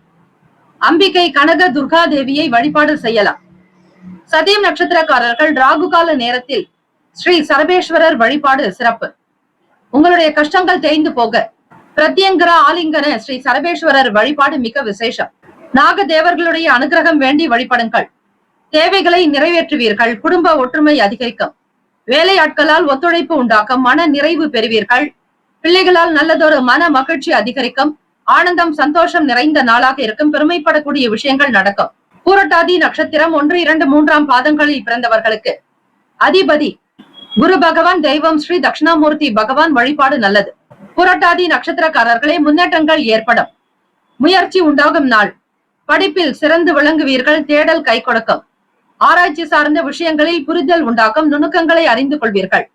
அம்பிகை கனக துர்கா தேவியை வழிபாடு செய்யலாம். சதயம் நட்சத்திரக்காரர்கள் ராகு கால நேரத்தில் ஸ்ரீ சரபேஸ்வரர் வழிபாடு சிறப்பு. உங்களுடைய கஷ்டங்கள் தேய்ந்து போக பிரத்யங்கர ஆலிங்கன ஸ்ரீ சரபேஸ்வரர் வழிபாடு மிக விசேஷம். நாக தேவர்களுடைய அனுகிரகம் வேண்டி வழிபடுங்கள். தேவைகளை நிறைவேற்றுவீர்கள். குடும்ப ஒற்றுமை அதிகரிக்கும். வேலையாட்களால் ஒத்துழைப்பு உண்டாக்கும். மன நிறைவு பெறுவீர்கள். பிள்ளைகளால் நல்லதொரு மன மகிழ்ச்சி அதிகரிக்கும். ஆனந்தம் சந்தோஷம் நிறைந்த நாளாக இருக்கும். பெருமைப்படக்கூடிய விஷயங்கள் நடக்கும். பூரட்டாதி நட்சத்திரம் 1, 2, 3ஆம் பாதங்களில் பிறந்தவர்களுக்கு அதிபதி குரு பகவான், தெய்வம் ஸ்ரீ தட்சிணாமூர்த்தி பகவான் வழிபாடு நல்லது. புரட்டாதி நட்சத்திரக்காரர்களே, முன்னேற்றங்கள் ஏற்படும். முயற்சி உண்டாகும் நாள். படிப்பில் சிறந்து விளங்குவீர்கள். தேடல் கை கொடுக்கும். ஆராய்ச்சி சார்ந்த விஷயங்களில் புரிதல் உண்டாகும். நுணுக்கங்களை அறிந்து கொள்வீர்கள்.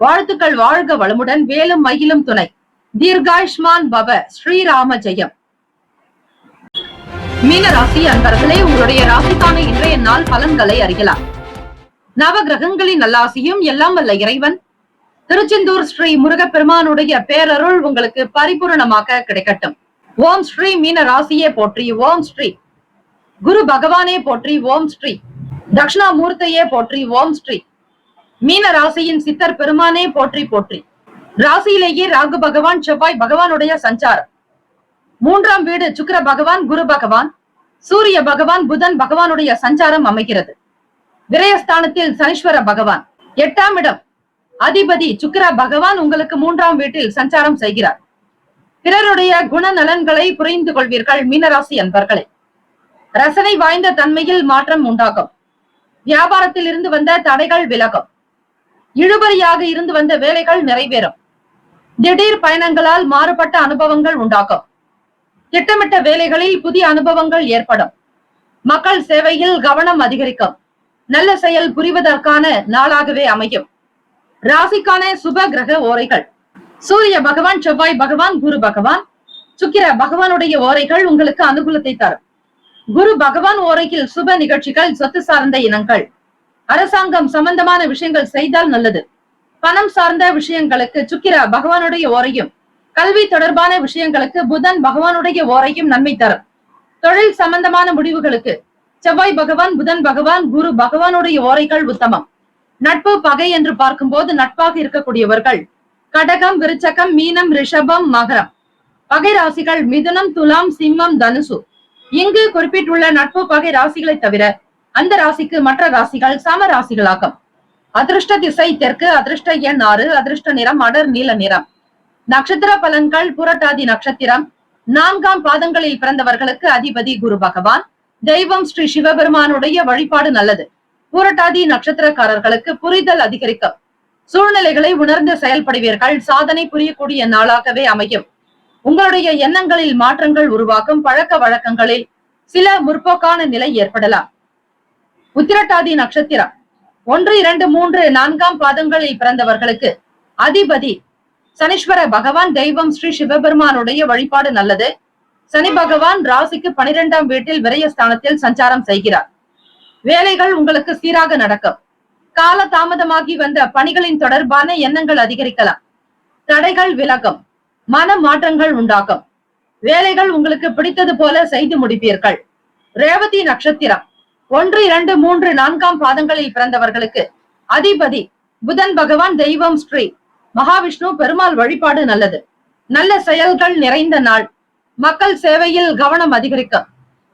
வாழ்த்துக்கள். வாழ்க வளமுடன். வேலும் மகிழும் துணை. தீர்காயுஷ்மான் பவ. ஸ்ரீராம ஜெயம். மீன ராசி அன்பர்களே, உங்களுடைய ராசிக்கான இன்றைய நாள் பலன்களை அறியலாம். நவ கிரகங்களின் நல்லாசியும் எல்லாம் வல்ல இறைவன் திருச்செந்தூர் ஸ்ரீ முருகப்பெருமானுடைய பேரருள் உங்களுக்கு பரிபூரணமாக கிடைக்கட்டும். ஓம் ஸ்ரீ மீன ராசியே போற்றி. ஓம் ஸ்ரீ குரு பகவானே போற்றி. ஓம் ஸ்ரீ தட்சிணாமூர்த்தியே போற்றி. ஓம் ஸ்ரீ மீன ராசியின் சித்தர் பெருமானே போற்றி போற்றி. ராசியிலேயே ராகு பகவான், செவ்வாய் பகவானுடைய சஞ்சாரம். 3ஆம் வீடு சுக்கிர பகவான், குரு பகவான், சூரிய பகவான், புதன் பகவானுடைய சஞ்சாரம் அமைகிறது. விரயஸ்தானத்தில் சனீஸ்வர பகவான். 8ஆம் இடம் அதிபதி சுக்கிர பகவான் உங்களுக்கு 3ஆம் வீட்டில் சஞ்சாரம் செய்கிறார். பிறருடைய குணநலன்களை புரிந்து கொள்வீர்கள். மீனராசி அன்பர்களே, ரசனை வாய்ந்த தன்மையில் மாற்றம் உண்டாகும். வியாபாரத்தில் இருந்து வந்த தடைகள் விலகும். இழுபறியாக இருந்து வந்த வேலைகள் நிறைவேறும். திடீர் பயணங்களால் மாறுபட்ட அனுபவங்கள் உண்டாகும். திட்டமிட்ட வேலைகளில் புதிய அனுபவங்கள் ஏற்படும். மக்கள் சேவையில் கவனம் அதிகரிக்கும். நல்ல செயல் புரிவதற்கான நாளாகவே அமையும். ராசிக்கான சுப கிரக ஓரைகள். சூரிய பகவான், செவ்வாய் பகவான், குரு பகவான், சுக்கிர பகவானுடைய ஓரைகள் உங்களுக்கு அனுகூலத்தை தரும். குரு பகவான் ஓரையில் சுப நிகழ்ச்சிகள், சொத்து சார்ந்த இனங்கள், அரசாங்கம் சம்பந்தமான விஷயங்கள் செய்தால் நல்லது. பணம் சார்ந்த விஷயங்களுக்கு சுக்கிர பகவானுடைய ஓரையும், கல்வி தொடர்பான விஷயங்களுக்கு புதன் பகவானுடைய ஓரையும் நன்மை தரும். தொழில் சம்பந்தமான முடிவுகளுக்கு செவ்வாய் பகவான், புதன் பகவான், குரு பகவானுடைய ஓரைகள் உத்தமம். நட்பு பகை என்று பார்க்கும்போது நட்பாக இருக்கக்கூடியவர்கள் கடகம், விருச்சகம், மீனம், ரிஷபம், மகரம். பகை ராசிகள் மிதுனம், துலாம், சிம்மம், தனுசு. இங்கு குறிப்பிட்டுள்ள நட்பு பகை ராசிகளை தவிர அந்த ராசிக்கு மற்ற ராசிகள் சம ராசிகளாகும். அதிர்ஷ்ட திசை தெற்கு. அதிர்ஷ்ட எண் 6. அதிர்ஷ்ட நிறம் அடர் நீல நிறம். நட்சத்திர பலன்கள். புரட்டாதி நட்சத்திரம் 4ஆம் பாதங்களில் பிறந்தவர்களுக்கு அதிபதி குரு பகவான், தெய்வம் ஸ்ரீ சிவபெருமானுடைய வழிபாடு நல்லது. பூரட்டாதி நட்சத்திரக்காரர்களுக்கு புரிதல் அதிகரிக்கும். சூழ்நிலைகளை உணர்ந்து செயல்படுவீர்கள். சாதனை புரியக்கூடிய நாளாகவே அமையும். உங்களுடைய எண்ணங்களில் மாற்றங்கள் உருவாக்கும். பழக்க வழக்கங்களில் சில முற்போக்கான நிலை ஏற்படலாம். உத்திரட்டாதி நட்சத்திரம் 1, 2, 3, 4ஆம் பாதங்களில் பிறந்தவர்களுக்கு அதிபதி சனீஸ்வர பகவான், தெய்வம் ஸ்ரீ சிவபெருமானுடைய வழிபாடு நல்லது. சனி பகவான் ராசிக்கு 12ஆம் வீட்டில் விரயஸ்தானத்தில் சஞ்சாரம் செய்கிறார். வேலைகள் உங்களுக்கு சீராக நடக்கும். கால தாமதமாகி வந்த பணிகளின் தொடர்பான எண்ணங்கள் அதிகரிக்கலாம். தடைகள் விலகும். மன மாற்றங்கள் உண்டாகும். வேலைகள் உங்களுக்கு பிடித்தது போல செய்து முடிப்பீர்கள். ரேவதி நட்சத்திரம் 1, 2, 3, 4ஆம் பாதங்களில் பிறந்தவர்களுக்கு அதிபதி புதன் பகவான், தெய்வம் ஸ்ரீ மகாவிஷ்ணு பெருமாள் வழிபாடு நல்லது. நல்ல செயல்கள் நிறைந்த நாள். மக்கள் சேவையில் கவனம் அதிகரிக்கும்.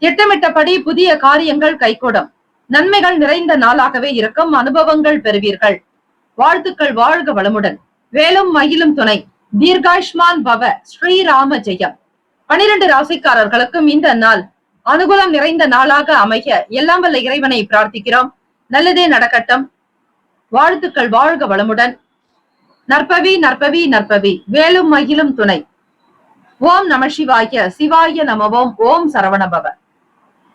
திட்டமிட்டபடி புதிய காரியங்கள் கைகூடும். நன்மைகள் நிறைந்த நாளாகவே இருக்கும். அனுபவங்கள் பெறுவீர்கள். வாழ்த்துக்கள். வாழ்க வளமுடன். வேலும் மகிழும் துணை. தீர்காயுஷ்மான் பவ. ஸ்ரீராம ஜெயம். 12 ராசிக்காரர்களுக்கும் இந்த நாள் அனுகூலம் நிறைந்த நாளாக அமைய எல்லாம் வல்ல இறைவனை பிரார்த்திக்கிறோம். நல்லதே நடக்கட்டும். வாழ்த்துக்கள். வாழ்க வளமுடன். நற்பவி நற்பவி நற்பவி. வேலும் மகிழும் துணை. ஓம் நம சிவாய. சிவாய நமவோம். ஓம் சரவணபவ.